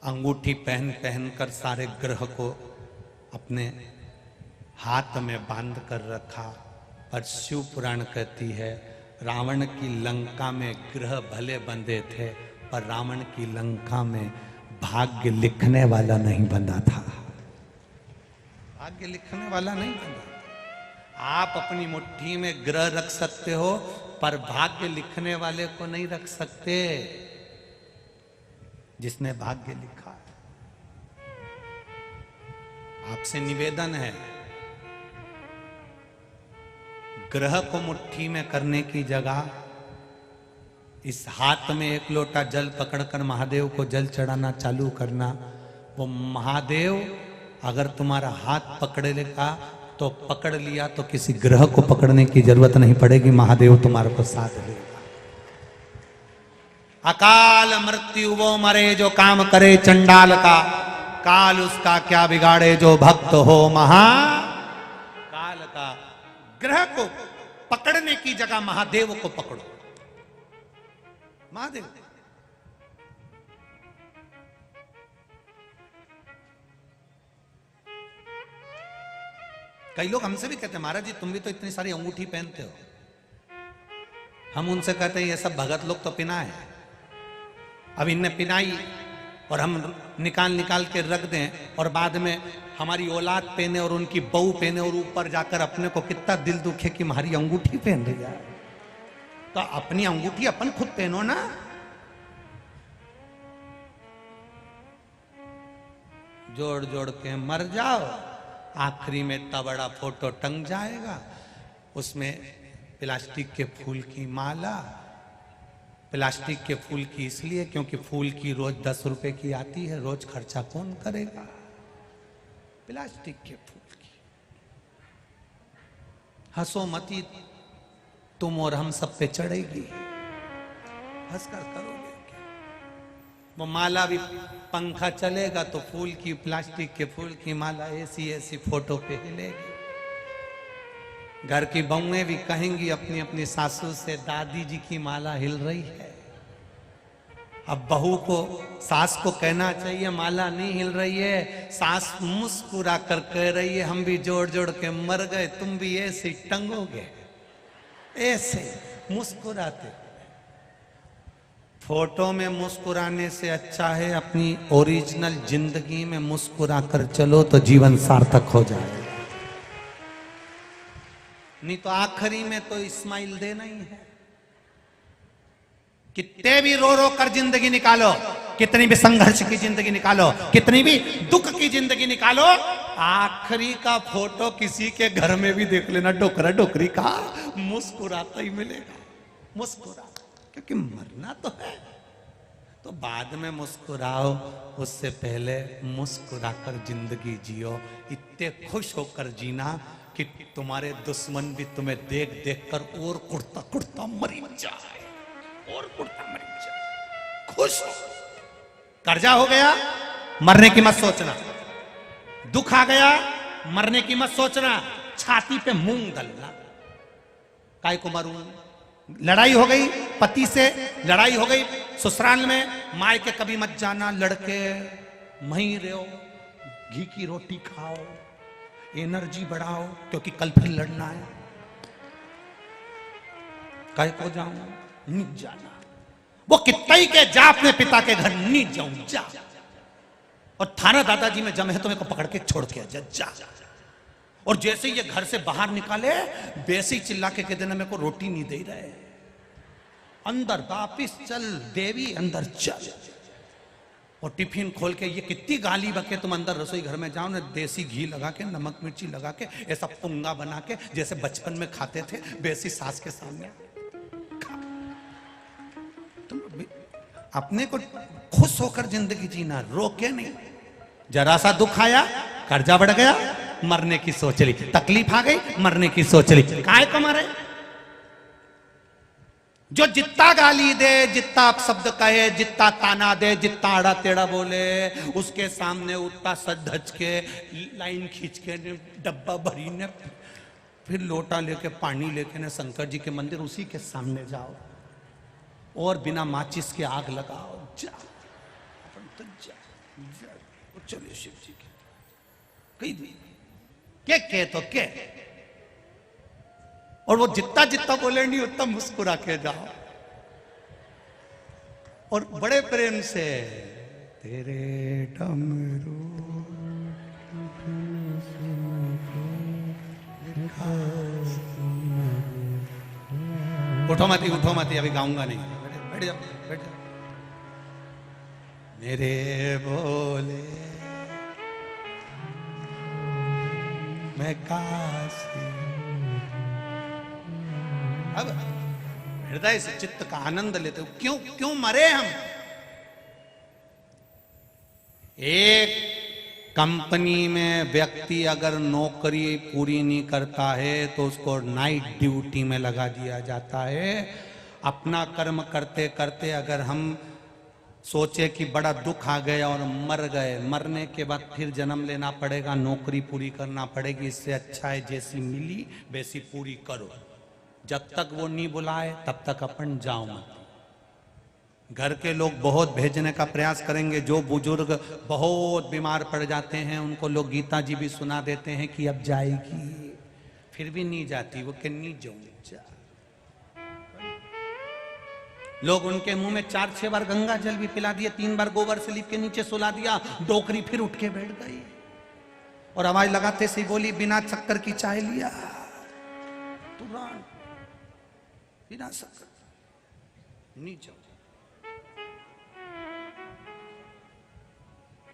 अंगूठी पहन पहन कर सारे ग्रह को अपने हाथ में बांध कर रखा। पर शिव पुराण कहती है रावण की लंका में ग्रह भले बंधे थे, पर रावण की लंका में भाग्य लिखने वाला नहीं बंधा था। भाग्य लिखने वाला नहीं बंधा था। आप अपनी मुट्ठी में ग्रह रख सकते हो, पर भाग्य लिखने वाले को नहीं रख सकते। जिसने भाग्य लिखा, आपसे निवेदन है ग्रह को मुट्ठी में करने की जगह इस हाथ में एक लोटा जल पकड़कर महादेव को जल चढ़ाना चालू करना। वो महादेव अगर तुम्हारा हाथ पकड़ेगा तो पकड़ लिया, तो किसी ग्रह को पकड़ने की जरूरत नहीं पड़ेगी, महादेव तुम्हारे को साथ लेगा। अकाल मृत्यु वो मरे जो काम करे चंडाल का, काल उसका क्या बिगाड़े जो भक्त हो महाकाल का। ग्रह को पकड़ने की जगह महादेव को पकड़ो। महादेव कई लोग हमसे भी कहते हैं महाराज जी तुम भी तो इतनी सारी अंगूठी पहनते हो। हम उनसे कहते हैं ये सब भगत लोग तो पिना है। अब इनने पिनाई और हम निकाल निकाल के रख दें और बाद में हमारी औलाद पहने और उनकी बहू पहने और ऊपर जाकर अपने को कितना दिल दुखे कि हमारी अंगूठी पहन रही है। तो अपनी अंगूठी अपन खुद पहनो ना। जोड़ जोड़ के मर जाओ, आखिरी में इतना बड़ा फोटो टंग जाएगा, उसमें प्लास्टिक के फूल की माला। प्लास्टिक के फूल की इसलिए क्योंकि फूल की रोज 10 रुपए की आती है, रोज खर्चा कौन करेगा प्लास्टिक के फूल की। हंसो मती तुम और हम सब पे चढ़ेगी, हंसकर करोगे क्या? वो माला भी पंखा चलेगा तो फूल की, प्लास्टिक के फूल की माला ऐसी ऐसी फोटो पे हिलेगी। घर की बहुएं भी कहेंगी अपनी अपनी सासू से दादी जी की माला हिल रही है। अब बहू को, सास को कहना चाहिए माला नहीं हिल रही है, सास मुस्कुरा कर कह रही है हम भी जोड़ जोड़ के मर गए, तुम भी ऐसे टंगोगे, ऐसे मुस्कुराते। फोटो में मुस्कुराने से अच्छा है अपनी ओरिजिनल जिंदगी में मुस्कुरा कर चलो तो जीवन सार्थक हो जाएगा। नहीं तो आखिरी में तो इस्माइल देना ही है। कितने भी रो रो कर जिंदगी निकालो, कितनी भी संघर्ष की जिंदगी निकालो, कितनी भी दुख की जिंदगी निकालो, आखिरी का फोटो किसी के घर में भी देख लेना डोकरा डोकरी का, मुस्कुराता ही मिलेगा। मुस्कुरा, क्योंकि मरना तो है। तो बाद में मुस्कुराओ, उससे पहले मुस्कुराकर जिंदगी जियो। इतने खुश होकर जीना कि तुम्हारे दुश्मन भी तुम्हें देख देख कर और कुड़ता कुड़ता मरी जाए, और कुड़ता मरी जाए। खुश हो। कर्जा हो गया, मरने की मत सोचना। दुख आ गया, मरने की मत सोचना। छाती पे मूंग दलना, काय को मरूं। लड़ाई हो गई पति से, लड़ाई हो गई ससुराल में, माय के कभी मत जाना। लड़के वहीं रहो, घी की रोटी खाओ, एनर्जी बढ़ाओ, क्योंकि कल फिर लड़ना है। काय को जाऊं, नहीं जाना। वो कितना ही के जा अपने पिता के घर, नहीं जाऊं, जा। और थाना दादाजी में जमे है तो मेरे को पकड़ के छोड़ के जा। और जैसे ये घर से बाहर निकाले, वैसे ही चिल्ला के कहते ना मेरे को रोटी नहीं दे रहे, अंदर वापिस चल देवी, अंदर चल। और टिफिन खोल के ये कितनी गाली बके, तुम अंदर रसोई घर में जाओ ना, देसी घी लगा के, नमक मिर्ची लगा के, ऐसा पुंगा बना के जैसे बचपन में खाते थे, वैसी सास के सामने खा। तुम अपने को खुश होकर जिंदगी जीना, रोके नहीं। जरा सा दुख आया, कर्जा बढ़ गया, मरने की सोच ली। तकलीफ आ गई, मरने की सोच ली। काय को मरे? जो जितना गाली दे, जितना शब्द कहे, जितना ताना दे, जितना आड़ा टेढ़ा बोले, उसके सामने उतना सज धज के लाइन खींच के डब्बा भरी ने, फिर लोटा लेके पानी लेके ने शंकर जी के मंदिर उसी के सामने जाओ, और बिना माचिस के आग लगाओ। जा तो जा, चलिए शिव जी के कही दी के तो के। और वो जितना जितना बोले नहीं उतना मुस्कुरा के जाओ, और बड़े प्रेम से तेरे डमरू उठो मती, अभी गाऊंगा नहीं। बैठ जाओ, बैठ जाओ। मेरे बोले मैं काशी। अब हृदय से चित्त का आनंद लेते हो। क्यों मरे हम? एक कंपनी में व्यक्ति अगर नौकरी पूरी नहीं करता है तो उसको नाइट ड्यूटी में लगा दिया जाता है। अपना कर्म करते करते अगर हम सोचे कि बड़ा दुख आ गया और मर गए, मरने के बाद फिर जन्म लेना पड़ेगा, नौकरी पूरी करना पड़ेगी, इससे अच्छा है जैसी मिली वैसी पूरी करो। जब तक वो नहीं बुलाए तब तक अपन जाओ मत। घर के लोग बहुत भेजने का प्रयास करेंगे, जो बुजुर्ग बहुत बीमार पड़ जाते हैं उनको लोग गीता जी भी सुना देते हैं कि अब जाएगी, फिर भी नहीं जाती, वो कि नहीं जाऊंगी। लोग उनके मुंह में 4-6 बार गंगा जल भी पिला दिए, 3 बार गोबर स्लीप के नीचे सुला दिया, डोकरी फिर उठ के बैठ गई और आवाज लगाते से बोली बिना शक्कर की चाय लिया, तुरंत बिना शक्कर नहीं जाओ।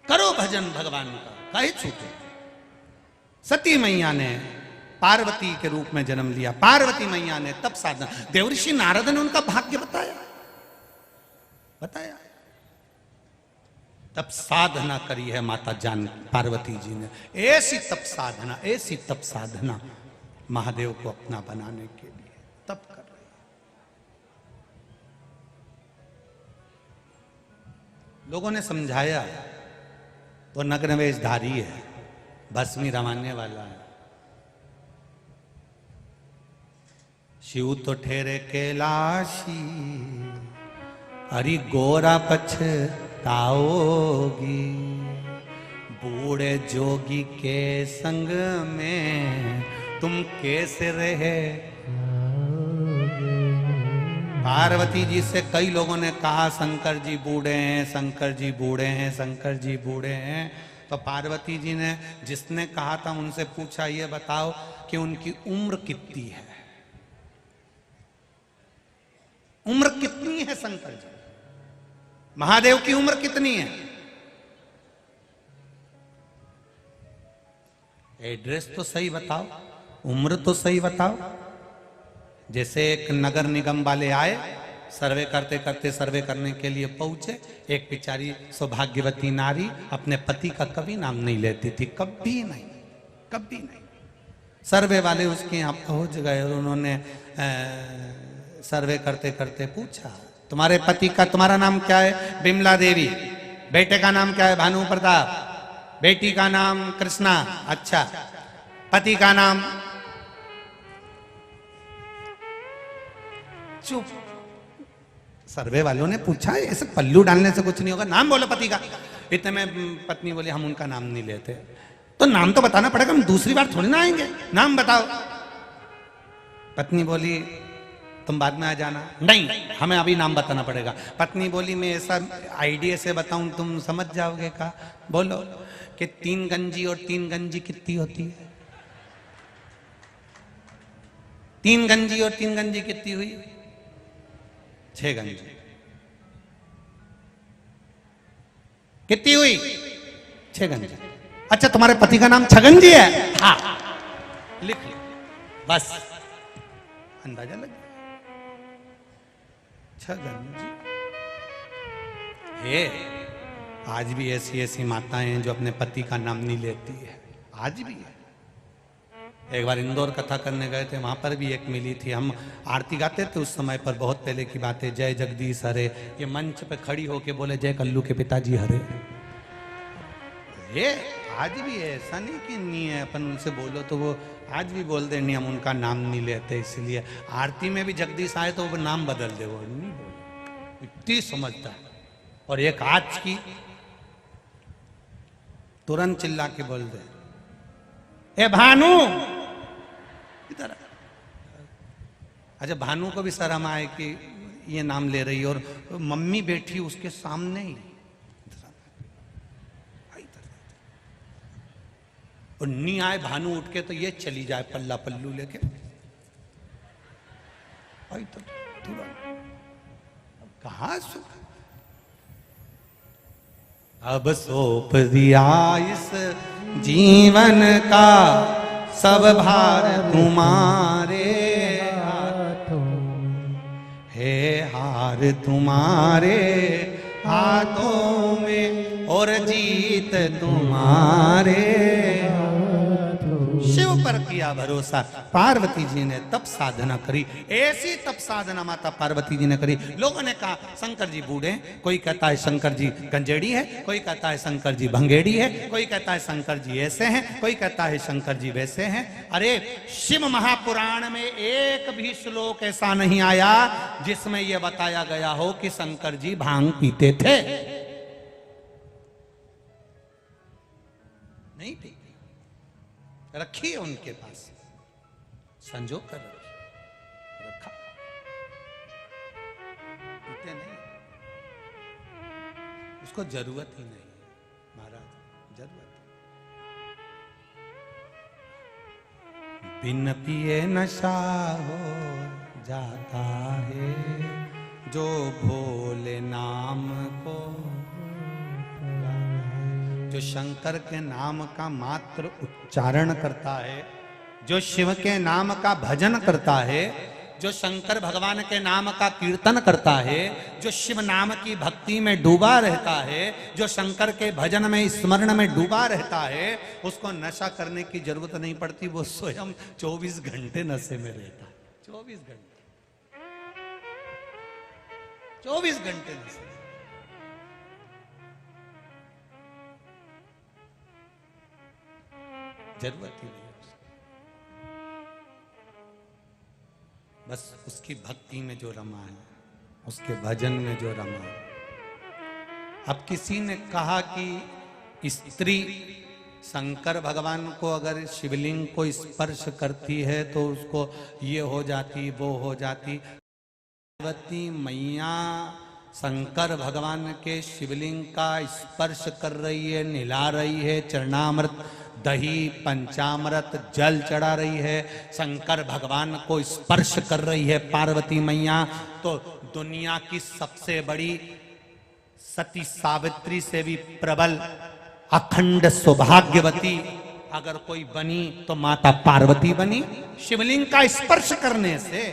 करो भजन भगवान का, काहे छूटे। सती मैया ने पार्वती के रूप में जन्म लिया, पार्वती मैया ने तब साधना, देवर्षि नारद ने उनका भाग्य बताया, तब साधना करी है माता जान पार्वती जी ने। ऐसी तप साधना, ऐसी तप साधना महादेव को अपना बनाने के लिए तप कर रही है। लोगों ने समझाया तो नग्न वेशधारी है, भस्मी रमाने वाला है। शिव तो ठहरे कैलाशी, हरि गोरा पछताओगी, बूढ़े जोगी के संग में तुम कैसे रहे। पार्वती जी से कई लोगों ने कहा शंकर जी बूढ़े हैं, शंकर जी बूढ़े हैं, शंकर जी बूढ़े हैं। तो पार्वती जी ने जिसने कहा था उनसे पूछा, ये बताओ कि उनकी उम्र कितनी है, उम्र कितनी है शंकर जी, महादेव की उम्र कितनी है। एड्रेस तो सही बताओ, उम्र तो सही बताओ। जैसे एक नगर निगम वाले आए, सर्वे करते करते सर्वे करने के लिए पहुंचे, एक बेचारी सौभाग्यवती नारी अपने पति का कभी नाम नहीं लेती थी, कभी नहीं, कभी नहीं। सर्वे वाले उसके यहाँ पहुंच गए और उन्होंने सर्वे करते करते पूछा, तुम्हारे पति का, तुम्हारा नाम क्या है? बिमला देवी। बेटे का नाम क्या है? भानु प्रताप। बेटी का नाम कृष्णा। अच्छा, पति का नाम? चुप। सर्वे वालों ने पूछा, ऐसे पल्लू डालने से कुछ नहीं होगा, नाम बोलो पति का। इतने में पत्नी बोली, हम उनका नाम नहीं लेते। तो नाम तो बताना पड़ेगा, हम दूसरी बार थोड़ी ना आएंगे, नाम बताओ। पत्नी बोली, तुम बाद में आ जाना। नहीं, हमें अभी नाम बताना पड़ेगा। पत्नी बोली, मैं ऐसा आइडिया से बताऊं तुम समझ जाओगे का? बोलो कि 3 गंजी और 3 गंजी कितनी होती है? 3 गंजी और 3 गंजी कितनी हुई? 6 गंजी। कितनी हुई? 6 गंजी। अच्छा, तुम्हारे पति का नाम छगंजी है? हाँ, लिख लो, बस अंदाजा लग गया। छगंजी। हे, आज भी ऐसी ऐसी माताएं हैं जो अपने पति का नाम नहीं लेती है, आज भी है। एक बार इंदौर कथा करने गए थे, वहां पर भी एक मिली थी। हम आरती गाते थे उस समय पर, बहुत पहले की बात है। जय जगदीश हरे, ये मंच पे खड़ी होके बोले, जय कल्लू के पिताजी हरे। ये आज भी है, ऐसा नहीं कि नहीं है। अपन उनसे बोलो तो वो आज भी बोलते नहीं, हम उनका नाम नहीं लेते। इसलिए आरती में भी जगदीश आए तो वो नाम बदल दे, वो नहीं बोले। इतनी समझता। और एक आज की तुरंत चिल्ला के बोल दे, ए भानु इधर। अच्छा, भानु को भी शर्म आए कि ये नाम ले रही है और मम्मी बैठी उसके सामने ही। और नहीं आए भानु उठ के तो ये चली जाए पल्ला पल्लू लेके। तो कहा सुख, अब सौंप दिया इस जीवन का सब भार तुम्हारे हाथों, है हार तुम्हारे हाथों में और जीत तुम्हारे। शिव पर किया भरोसा, पार्वती जी ने तप साधना करी। ऐसी तप साधना माता पार्वती जी ने करी। लोगों ने कहा शंकर जी बूढ़े, कोई कहता है शंकर जी गंजेड़ी है, कोई कहता है शंकर जी भंगेड़ी है, कोई कहता है शंकर जी ऐसे हैं, कोई कहता है शंकर जी वैसे हैं। अरे शिव महापुराण में एक भी श्लोक ऐसा नहीं आया जिसमें यह बताया गया हो कि शंकर जी भांग पीते थे। नहीं पी, रखी है उनके पास, संजो कर रखा, पीते नहीं, उसको जरूरत ही नहीं महाराज, जरूरत। बिन पिए नशा हो जाता है जो भोले नाम को, जो शंकर के नाम का मात्र उच्चारण करता है, जो शिव के नाम का भजन करता है, जो शंकर भगवान के नाम का कीर्तन करता है, जो शिव नाम की भक्ति में डूबा रहता है, जो शंकर के भजन में स्मरण में डूबा रहता है, उसको नशा करने की जरूरत नहीं पड़ती। वो स्वयं 24 घंटे नशे में रहता है। 24 घंटे, 24 घंटे नशे। जरूरत ही नहीं, बस उसकी भक्ति में जो रमा है, उसके भजन में जो रमा है। अब किसी ने कहा कि स्त्री शंकर भगवान को अगर शिवलिंग को स्पर्श करती है तो उसको ये हो जाती, वो हो जाती। पार्वती मैया शंकर भगवान के शिवलिंग का स्पर्श कर रही है, निला रही है, चरणामृत दही पंचामृत जल चढ़ा रही है, शंकर भगवान को स्पर्श कर रही है पार्वती मैया। तो दुनिया की सबसे बड़ी सती सावित्री से भी प्रबल अखंड सौभाग्यवती अगर कोई बनी तो माता पार्वती बनी, शिवलिंग का स्पर्श करने से।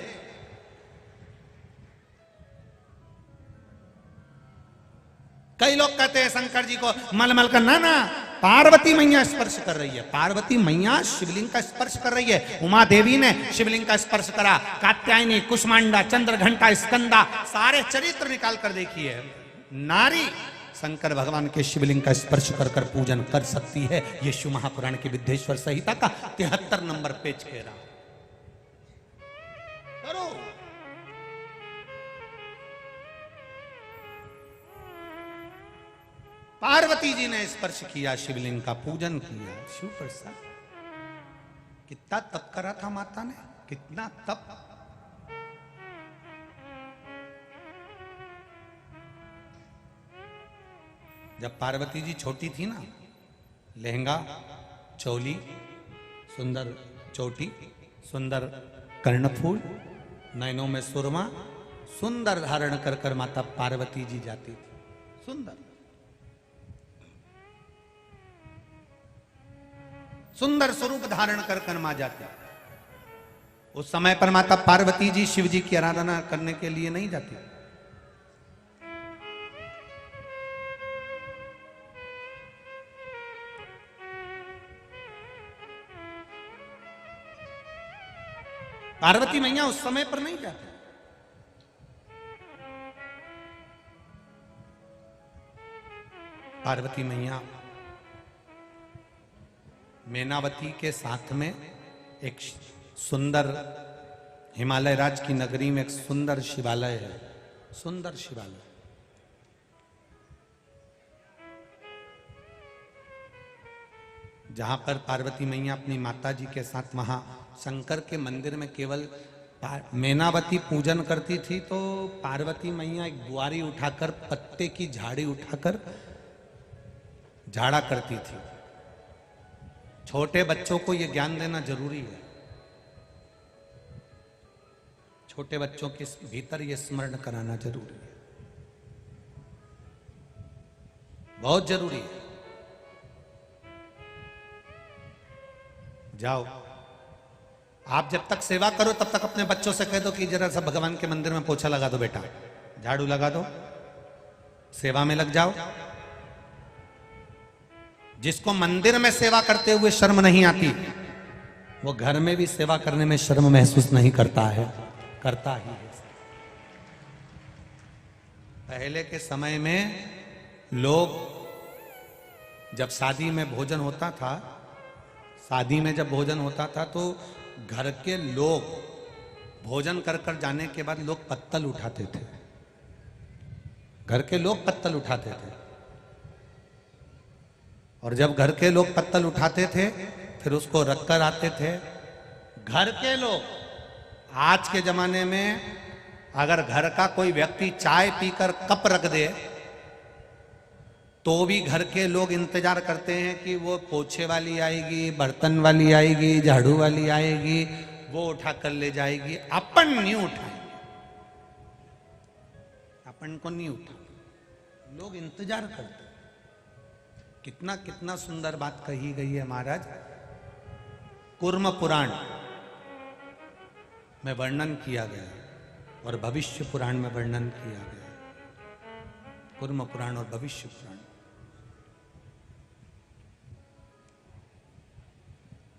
कई लोग कहते हैं शंकर जी को मलमल का, ना ना, पार्वती मैया स्पर्श कर रही है। पार्वती मैया शिवलिंग का स्पर्श कर रही है। उमा देवी ने शिवलिंग का स्पर्श करा। कात्यायनी, कुष्मांडा, चंद्रघंटा, स्कंदा, सारे चरित्र निकाल कर देखिए। नारी शंकर भगवान के शिवलिंग का स्पर्श कर कर पूजन कर सकती है। ये शिव महापुराण की विद्येश्वर संहिता का 73 नंबर पेज कह रहा। करो। पार्वती जी ने स्पर्श किया, शिवलिंग का पूजन किया। शिव प्रसाद, कितना तप करा था माता ने, कितना तप। जब पार्वती जी छोटी थी ना, लहंगा, चोली, सुंदर चोटी, सुंदर कर्णफूल, नैनों में सुरमा, सुंदर धारण कर कर माता पार्वती जी जाती थी। सुंदर सुंदर स्वरूप धारण कर कर मां जाती। उस समय पर माता पार्वती जी शिव जी की आराधना करने के लिए नहीं जाती। पार्वती मैया उस समय पर नहीं जाती। पार्वती मैया मैनावती के साथ में एक सुंदर हिमालय राज्य की नगरी में एक सुंदर शिवालय है। सुंदर शिवालय, जहां पर पार्वती मैया अपनी माता जी के साथ वहां शंकर के मंदिर में केवल मैनावती पूजन करती थी, तो पार्वती मैया एक बुआरी उठाकर, पत्ते की झाड़ी उठाकर झाड़ा करती थी। छोटे बच्चों को यह ज्ञान देना जरूरी है। छोटे बच्चों के भीतर यह स्मरण कराना जरूरी है, बहुत जरूरी है। जाओ, आप जब तक सेवा करो तब तक अपने बच्चों से कह दो कि जरा सा भगवान के मंदिर में पोछा लगा दो बेटा, झाड़ू लगा दो, सेवा में लग जाओ। जिसको मंदिर में सेवा करते हुए शर्म नहीं आती, वो घर में भी सेवा करने में शर्म महसूस नहीं करता है, करता ही है। पहले के समय में लोग जब शादी में भोजन होता था, शादी में जब भोजन होता था तो घर के लोग भोजन कर कर जाने के बाद लोग पत्तल उठाते थे। घर के लोग पत्तल उठाते थे, और जब घर के लोग पत्तल उठाते थे फिर उसको रखकर आते थे। घर के लोग, आज के जमाने में अगर घर का कोई व्यक्ति चाय पीकर कप रख दे तो भी घर के लोग इंतजार करते हैं कि वो पोछे वाली आएगी, बर्तन वाली आएगी, झाड़ू वाली आएगी, वो उठा कर ले जाएगी। अपन नहीं उठाएंगे, अपन को नहीं उठा, लोग इंतजार करते। कितना कितना सुंदर बात कही गई है महाराज। कूर्म पुराण में वर्णन किया गया और भविष्य पुराण में वर्णन किया गया। कूर्म पुराण और भविष्य पुराण।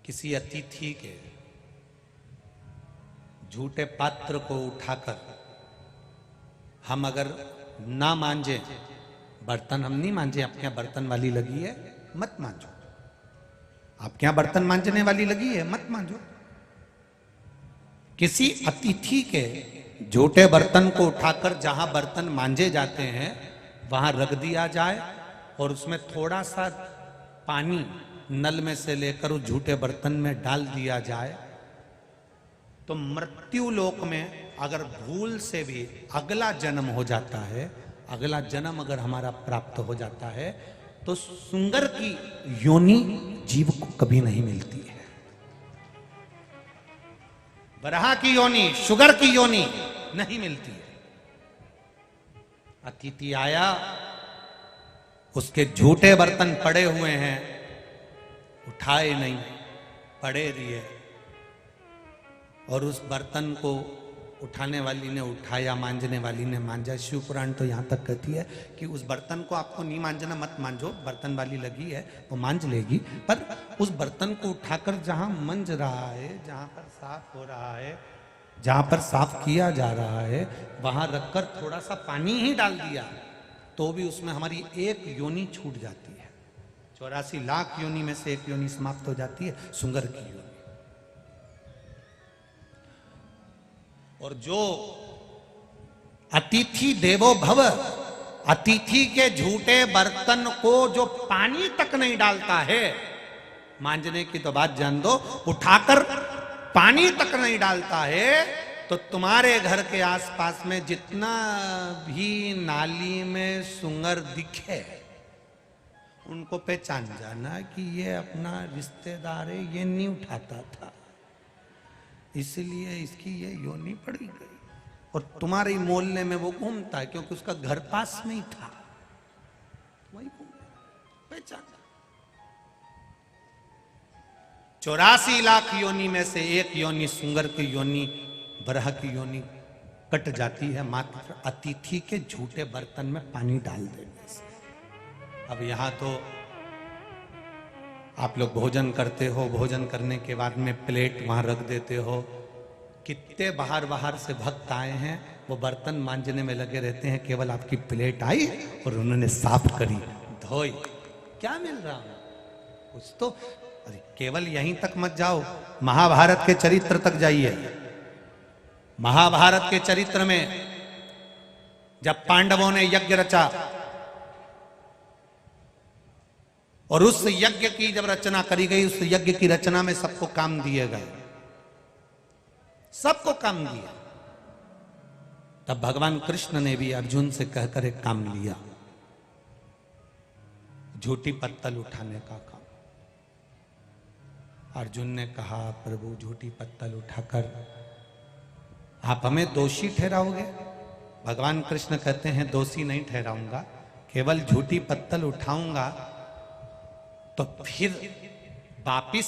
किसी अतिथि के झूठे पात्र को उठाकर हम अगर ना मांजे, बर्तन हम नहीं मांजे, आपके यहाँ बर्तन वाली लगी है मत मांजो, आपके यहाँ बर्तन मांजने वाली लगी है मत मांजो। किसी अतिथि के झूठे बर्तन को उठाकर जहां बर्तन मांजे जाते हैं वहां रख दिया जाए और उसमें थोड़ा सा पानी नल में से लेकर उस झूठे बर्तन में डाल दिया जाए, तो मृत्यु लोक में अगर भूल से भी अगला जन्म हो जाता है, अगला जन्म अगर हमारा प्राप्त हो जाता है, तो सुंगर की योनि जीव को कभी नहीं मिलती है। बरहा की योनि, शुगर की योनि नहीं मिलती है। अतिथि आया, उसके झूठे बर्तन पड़े हुए हैं, उठाए नहीं, पड़े दिए, और उस बर्तन को उठाने वाली ने उठाया, मांजने वाली ने मांजा। शिव पुराण तो यहाँ तक कहती है कि उस बर्तन को आपको नहीं मांजना, मत मांजो, बर्तन वाली लगी है वो मांज लेगी, पर उस बर्तन को उठाकर जहाँ मंज रहा है, जहाँ पर साफ हो रहा है, जहाँ पर साफ किया जा रहा है, वहाँ रखकर थोड़ा सा पानी ही डाल दिया तो भी उसमें हमारी एक योनि छूट जाती है। 84 लाख योनि में से एक योनि समाप्त हो जाती है, सुंगर की योनि। और जो अतिथि देवो भव, अतिथि के झूठे बर्तन को जो पानी तक नहीं डालता है, मांजने की तो बात जान दो, उठाकर पानी तक नहीं डालता है, तो तुम्हारे घर के आसपास में जितना भी नाली में सुंगर दिखे उनको पहचान जाना कि ये अपना रिश्तेदार है, ये नहीं उठाता था, इसलिए इसकी ये योनि पड़ी गई। और तुम्हारे मोहल्ले में वो घूमता है क्योंकि उसका घर पास में ही था, वही पहचान। 84 लाख योनि में से एक योनि सुंगर की योनि, बरह की योनि कट जाती है मात्र अतिथि के झूठे बर्तन में पानी डाल देने से। अब यहां तो आप लोग भोजन करते हो, भोजन करने के बाद में प्लेट वहां रख देते हो। कितने बाहर बाहर से भक्त आए हैं, वो बर्तन मांजने में लगे रहते हैं, केवल आपकी प्लेट आई और उन्होंने साफ करी, धोई, क्या मिल रहा है कुछ तो। अरे केवल यहीं तक मत जाओ, महाभारत के चरित्र तक जाइए। महाभारत के चरित्र में जब पांडवों ने यज्ञ रचा और उस यज्ञ की जब रचना करी गई, उस यज्ञ की रचना में सबको काम दिए गए, सबको काम दिया। तब भगवान कृष्ण ने भी अर्जुन से कहकर एक काम लिया, झूठी पत्तल उठाने का काम। अर्जुन ने कहा, प्रभु झूठी पत्तल उठाकर आप हमें दोषी ठहराओगे? भगवान कृष्ण कहते हैं, दोषी नहीं ठहराऊंगा, केवल झूठी पत्तल उठाऊंगा तो फिर वापिस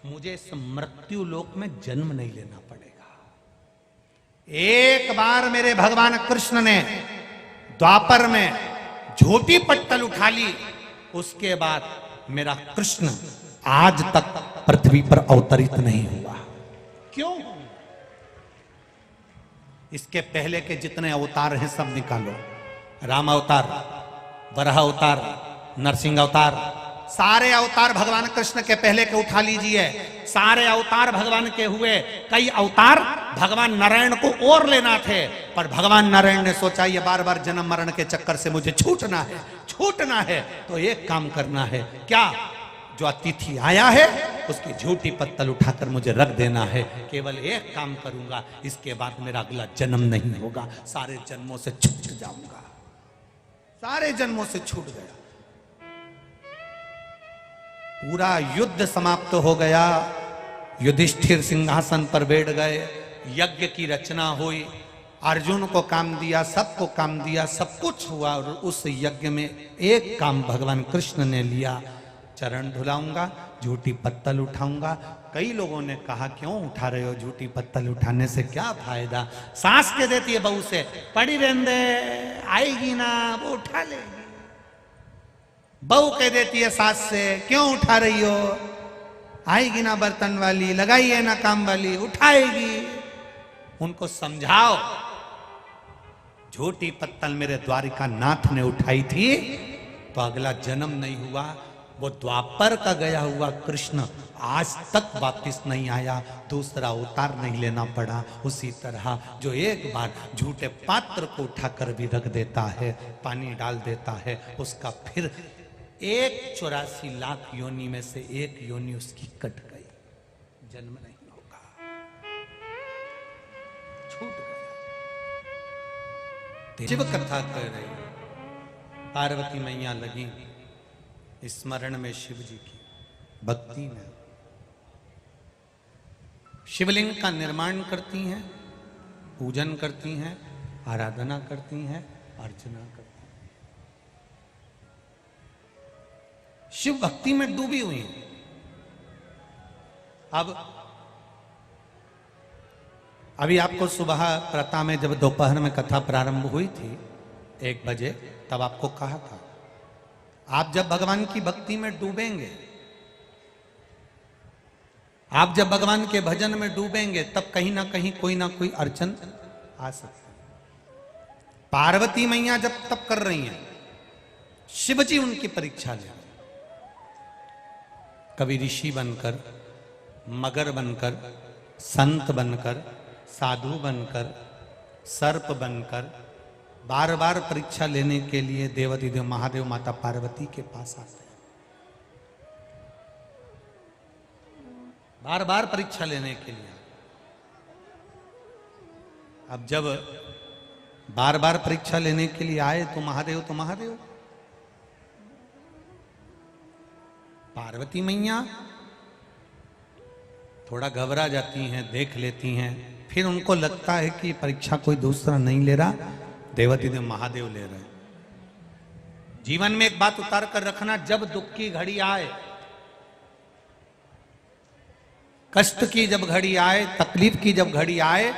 मुझे इस मृत्यु लोक में जन्म नहीं लेना पड़ेगा। एक बार मेरे भगवान कृष्ण ने द्वापर में झूठी पत्तल उठा ली, उसके बाद मेरा कृष्ण आज तक पृथ्वी पर अवतरित नहीं हुआ। क्यों? इसके पहले के जितने अवतार हैं सब निकालो, राम अवतार, वराह अवतार, नरसिंह अवतार, सारे अवतार भगवान कृष्ण के पहले के उठा लीजिए। सारे अवतार भगवान के हुए, कई अवतार भगवान नारायण को और लेना थे, पर भगवान नारायण ने सोचा ये बार बार जन्म मरण के चक्कर से मुझे छूटना है, छूटना है, तो एक काम करना है। क्या? जो अतिथि आया है उसकी झूठी पत्तल उठाकर मुझे रख देना है। केवल एक काम करूंगा, इसके बाद मेरा अगला जन्म नहीं होगा, सारे जन्मों से छूट जाऊंगा। सारे जन्मों से छूट गया। पूरा युद्ध समाप्त हो गया, युधिष्ठिर सिंहासन पर बैठ गए, यज्ञ की रचना हुई, अर्जुन को काम दिया, सबको काम दिया, सब कुछ हुआ। और उस यज्ञ में एक काम भगवान कृष्ण ने लिया, चरण धुलाऊंगा, झूठी पत्तल उठाऊंगा। कई लोगों ने कहा, क्यों उठा रहे हो झूठी पत्तल? उठाने से क्या फायदा? सास के देती है बहू से, पड़ी रहने दे, आएगी ना वो उठा लेगी। बहू कह देती है सास से, क्यों उठा रही हो? आएगी ना बर्तन वाली, लगाइए ना काम वाली, उठाएगी। उनको समझाओ, झूठी पत्तल मेरे द्वारिका नाथ ने उठाई थी तो अगला जन्म नहीं हुआ। वो द्वापर का गया हुआ कृष्ण आज तक वापिस नहीं आया, दूसरा अवतार नहीं लेना पड़ा। उसी तरह जो एक बार झूठे पात्र को उठाकर भी रख देता है, पानी डाल देता है, उसका फिर 84 लाख योनि में से एक योनि उसकी कट गई, जन्म नहीं होगा, छूट गया। शिव कथा कह रही, पार्वती मैया लगी स्मरण में शिव जी की, भक्ति में शिवलिंग का निर्माण करती हैं, पूजन करती हैं, आराधना करती हैं, अर्चना करती हैं, शिव भक्ति में डूबी हुई हैं। अब अभी आपको सुबह प्रातः में जब दोपहर में कथा प्रारंभ हुई थी 1 बजे, तब आपको कहा था आप जब भगवान की भक्ति में डूबेंगे, आप जब भगवान के भजन में डूबेंगे, तब कहीं ना कहीं कोई ना कोई अड़चन आ सकती है। पार्वती मैया जब तप कर रही हैं, शिव जी उनकी परीक्षा ले, कभी ऋषि बनकर, मगर बनकर, संत बनकर, साधु बनकर, सर्प बनकर, बार बार परीक्षा लेने के लिए देवाधिदेव महादेव माता पार्वती के पास आते हैं। बार बार परीक्षा लेने के लिए। अब जब बार बार परीक्षा लेने के लिए आए तो महादेव पार्वती मैया थोड़ा घबरा जाती हैं, देख लेती हैं, फिर उनको लगता है कि परीक्षा कोई दूसरा नहीं ले रहा, देवाधिदेव महादेव ले रहे हैं। जीवन में एक बात उतार कर रखना, जब दुख की घड़ी आए, कष्ट की जब घड़ी आए, तकलीफ की जब घड़ी आए,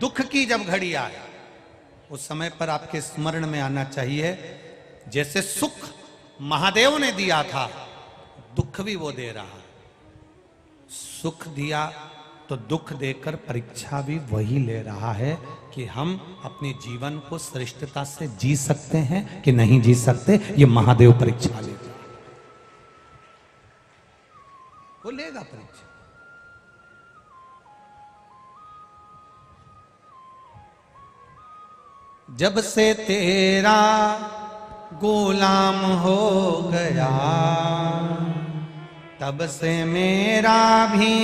दुख की जब घड़ी आए, उस समय पर आपके स्मरण में आना चाहिए जैसे सुख महादेव ने दिया था, दुख भी वो दे रहा है। सुख दिया तो दुख देकर परीक्षा भी वही ले रहा है कि हम अपने जीवन को श्रेष्ठता से जी सकते हैं कि नहीं जी सकते, ये महादेव परीक्षा लेगा, वो लेगा परीक्षा। जब से तेरा गुलाम हो गया, तब से मेरा भी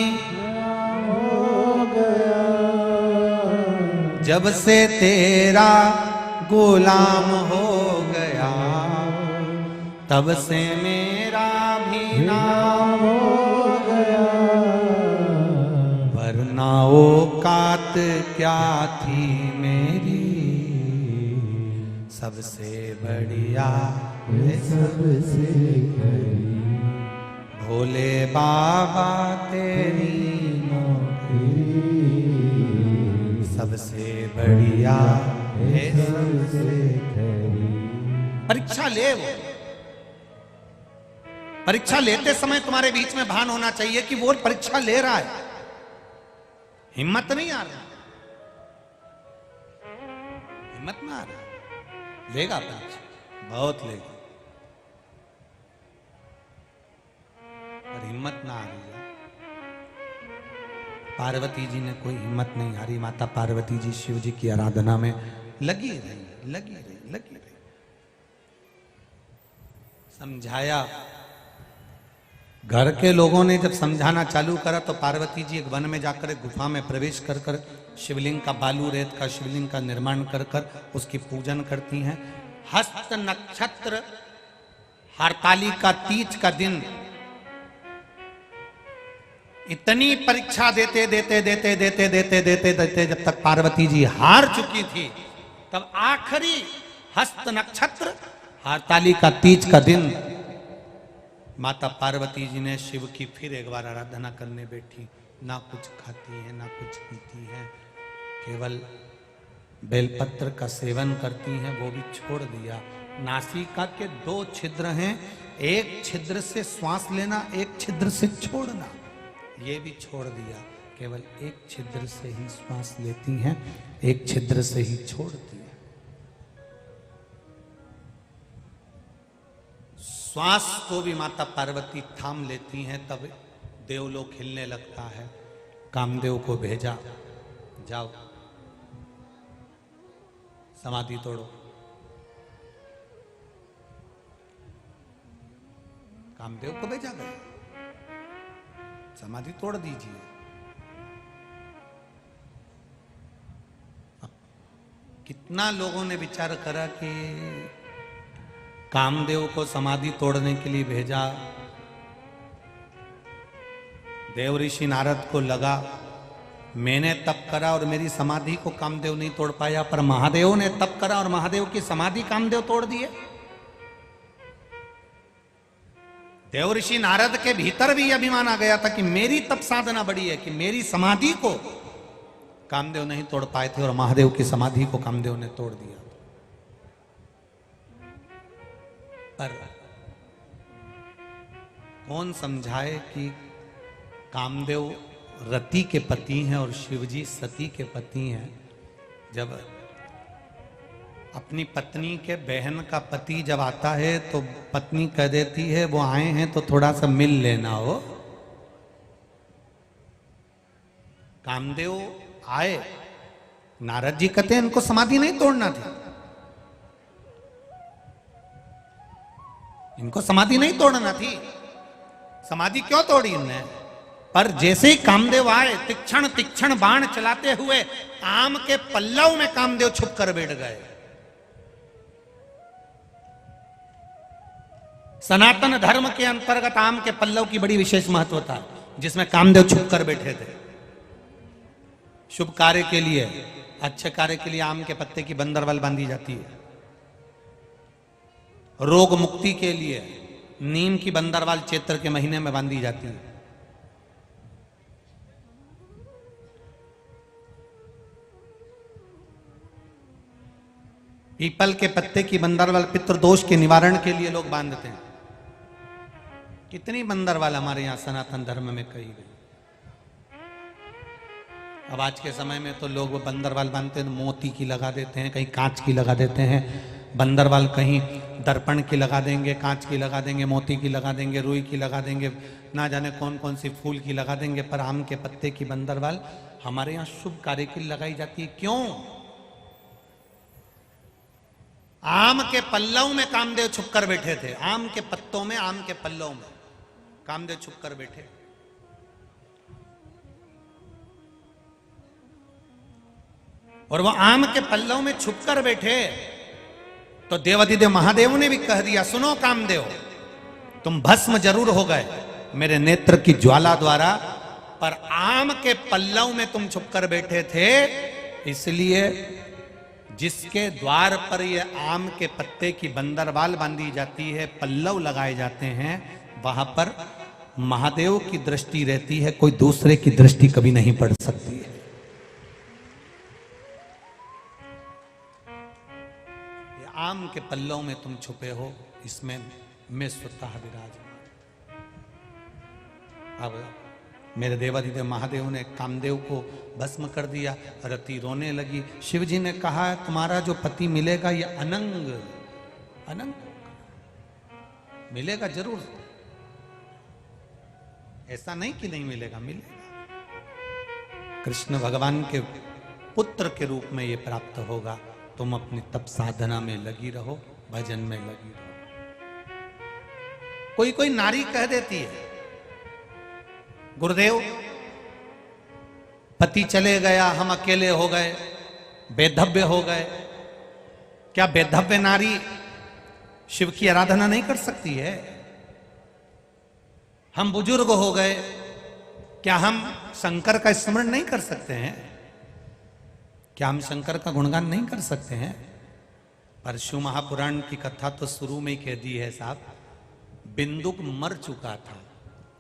हो गया। जब से तेरा गुलाम हो गया, तब से मेरा भी नाम हो गया। वरना औकात क्या थी मेरी, सबसे बढ़िया सबसे भोले बाबा तेरी नौकरी, सबसे बढ़िया है सबसे खरी। परीक्षा ले, वो परीक्षा लेते समय तुम्हारे बीच में भान होना चाहिए कि वो परीक्षा ले रहा है, हिम्मत नहीं आ रहा, हिम्मत ना आ रहा, लेगा परीक्षा, बहुत लेगा, पर हिम्मत ना आ रही है। पार्वती जी ने कोई हिम्मत नहीं हारी, माता पार्वती जी शिव जी की आराधना में लगी रही। समझाया, घर के लोगों ने जब समझाना चालू करा तो पार्वती जी एक वन में जाकर एक गुफा में प्रवेश कर कर शिवलिंग का, बालू रेत का शिवलिंग का निर्माण कर कर उसकी पूजन करती हैं। हस्त नक्षत्र हरतालिका तीज का दिन इतनी परीक्षा देते जब तक पार्वती जी हार चुकी थी, तब आखिरी हस्त नक्षत्र हरतालिका तीज का दिन माता पार्वती जी ने शिव की फिर एक बार आराधना करने बैठी। ना कुछ खाती है, ना कुछ पीती है, केवल बेलपत्र का सेवन करती हैं, वो भी छोड़ दिया। नासिका के 2 छिद्र हैं, एक छिद्र से श्वास लेना, एक छिद्र से छोड़ना, ये भी छोड़ दिया। केवल एक छिद्र से ही श्वास लेती हैं, एक छिद्र से ही छोड़ती हैं। श्वास को भी माता पार्वती थाम लेती हैं, तब देवलोक हिलने लगता है। कामदेव को भेजा, जाओ समाधि तोड़ो। कामदेव को भेजा गया, समाधि तोड़ दीजिए। अब कितना लोगों ने विचार करा कि कामदेव को समाधि तोड़ने के लिए भेजा, देव ऋषि नारद को लगा मैंने तप करा और मेरी समाधि को कामदेव नहीं तोड़ पाया, पर महादेव ने तप करा और महादेव की समाधि कामदेव तोड़ दिए। देव ऋषि नारद के भीतर भी अभिमान आ गया था कि मेरी तप साधना बड़ी है, कि मेरी समाधि को कामदेव नहीं तोड़ पाए थे और महादेव की समाधि को कामदेव ने तोड़ दिया। पर कौन समझाए कि कामदेव रति के पति हैं और शिवजी सती के पति हैं। जब अपनी पत्नी के बहन का पति जब आता है तो पत्नी कह देती है वो आए हैं तो थोड़ा सा मिल लेना हो। कामदेव आए, नारद जी कहते हैं इनको समाधि नहीं तोड़ना थी, इनको समाधि नहीं तोड़ना थी, समाधि क्यों तोड़ी इनने। पर जैसे ही कामदेव आए तीक्ष्ण तीक्ष्ण बाण चलाते हुए आम के पल्लव में कामदेव छुप कर बैठ गए। सनातन धर्म के अंतर्गत आम के पल्लव की बड़ी विशेष महत्वता है, जिसमें कामदेव छुप कर बैठे थे। शुभ कार्य के लिए, अच्छे कार्य के लिए आम के पत्ते की बंदरवाल बांधी जाती है। रोग मुक्ति के लिए नीम की बंदरवाल चैत्र के महीने में बांधी जाती है। पीपल के पत्ते की बंदरवाल पितृदोष के निवारण के लिए लोग बांधते हैं। कितनी बंदरवाल हमारे यहां सनातन धर्म में कही गई। अब आज के समय में तो लोग वो बंदरवाल बांधते हैं, मोती की लगा देते हैं, कहीं कांच की लगा देते हैं बंदरवाल, कहीं दर्पण की लगा देंगे, कांच की लगा देंगे, मोती की लगा देंगे, रुई की लगा देंगे, ना जाने कौन कौन सी फूल की लगा देंगे। पर आम के पत्ते की बंदरवाल हमारे यहाँ शुभ कार्य के लिए लगाई जाती है। क्यों? आम के पल्लव में कामदेव छुप कर बैठे थे। आम के पत्तों में, आम के पल्लव में कामदेव छुप कर बैठे। और वो आम के पल्लव में छुप कर बैठे तो देवाधिदेव महादेव ने भी कह दिया, सुनो कामदेव, तुम भस्म जरूर हो गए मेरे नेत्र की ज्वाला द्वारा, पर आम के पल्लव में तुम छुप कर बैठे थे, इसलिए जिसके द्वार पर ये आम के पत्ते की बंदरवाल बांधी जाती है, पल्लव लगाए जाते हैं, वहां पर महादेव की दृष्टि रहती है, कोई दूसरे की दृष्टि कभी नहीं पड़ सकती है। ये आम के पल्लव में तुम छुपे हो, इसमें मैं स्वतः विराजमान। अब मेरे देवाधिदेव महादेव ने कामदेव को भस्म कर दिया। रति रोने लगी। शिव जी ने कहा, तुम्हारा जो पति मिलेगा ये अनंग अनंग मिलेगा जरूर, ऐसा नहीं कि नहीं मिलेगा, मिलेगा। कृष्ण भगवान के पुत्र के रूप में ये प्राप्त होगा। तुम अपनी तप साधना में लगी रहो, भजन में लगी रहो। कोई कोई नारी कह देती है, गुरुदेव पति चले गया, हम अकेले हो गए, बेधव्य हो गए। क्या बेधव्य नारी शिव की आराधना नहीं कर सकती है? हम बुजुर्ग हो गए, क्या हम शंकर का स्मरण नहीं कर सकते हैं? क्या हम शंकर का गुणगान नहीं कर सकते हैं? पर शिव महापुराण की कथा तो शुरू में ही कह दी है साहब। बिंदुक मर चुका था,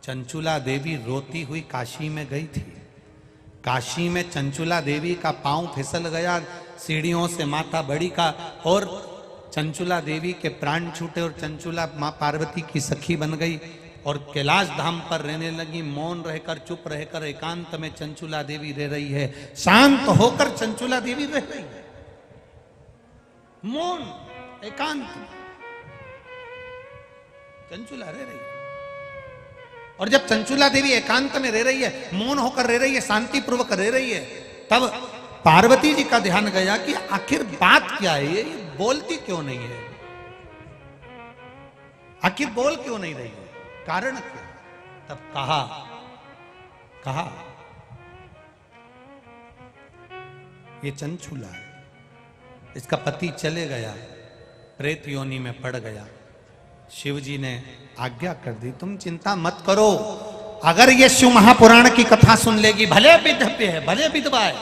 चंचुला देवी रोती हुई काशी में गई थी। काशी में चंचुला देवी का पांव फिसल गया सीढ़ियों से, माता बड़ी का, और चंचुला देवी के प्राण छूटे और चंचुला मां पार्वती की सखी बन गई और कैलाश धाम पर रहने लगी। मौन रहकर, चुप रहकर, एकांत में चंचुला देवी रह रही है। शांत होकर चंचुला देवी रह रही है, मौन एकांत चंचुला रह रही है। और जब चंचुला देवी एकांत में रह रही है, मौन होकर रह रही है, शांति पूर्वक रह रही है, तब पार्वती जी का ध्यान गया कि आखिर बात क्या है, ये बोलती क्यों नहीं है, आखिर बोल क्यों नहीं रही है, कारण क्या? तब कहा ये चंचुला है, इसका पति चले गया, प्रेत योनि में पड़ गया। शिव जी ने आज्ञा कर दी, तुम चिंता मत करो, अगर ये शिव महापुराण की कथा सुन लेगी, भले विधव्य है, भले विधवा है,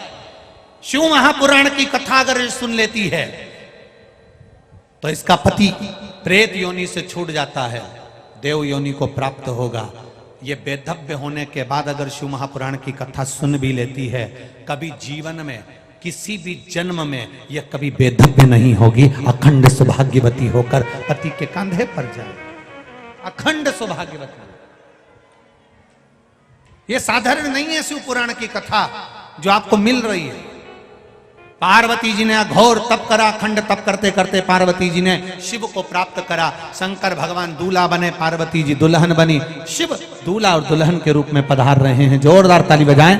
शिव महापुराण की कथा अगर सुन लेती है तो इसका पति प्रेत योनि से छूट जाता है, देव योनि को प्राप्त होगा। ये बेधव्य होने के बाद अगर शिव महापुराण की कथा सुन भी लेती है, कभी जीवन में किसी भी जन्म में यह कभी बेधव्य नहीं होगी, अखंड सौभाग्यवती होकर पति के कंधे पर जाए, अखंड सौभाग्यवती। यह साधारण नहीं है शिव पुराण की कथा जो आपको मिल रही है। पार्वती जी ने घोर तप करा, अखंड तप करते करते पार्वती जी ने शिव को प्राप्त करा। शंकर भगवान दूल्हा बने, पार्वती जी दुल्हन बनी। शिव दूल्हा और दुल्हन के रूप में पधार रहे हैं। जोरदार ताली बजाएं।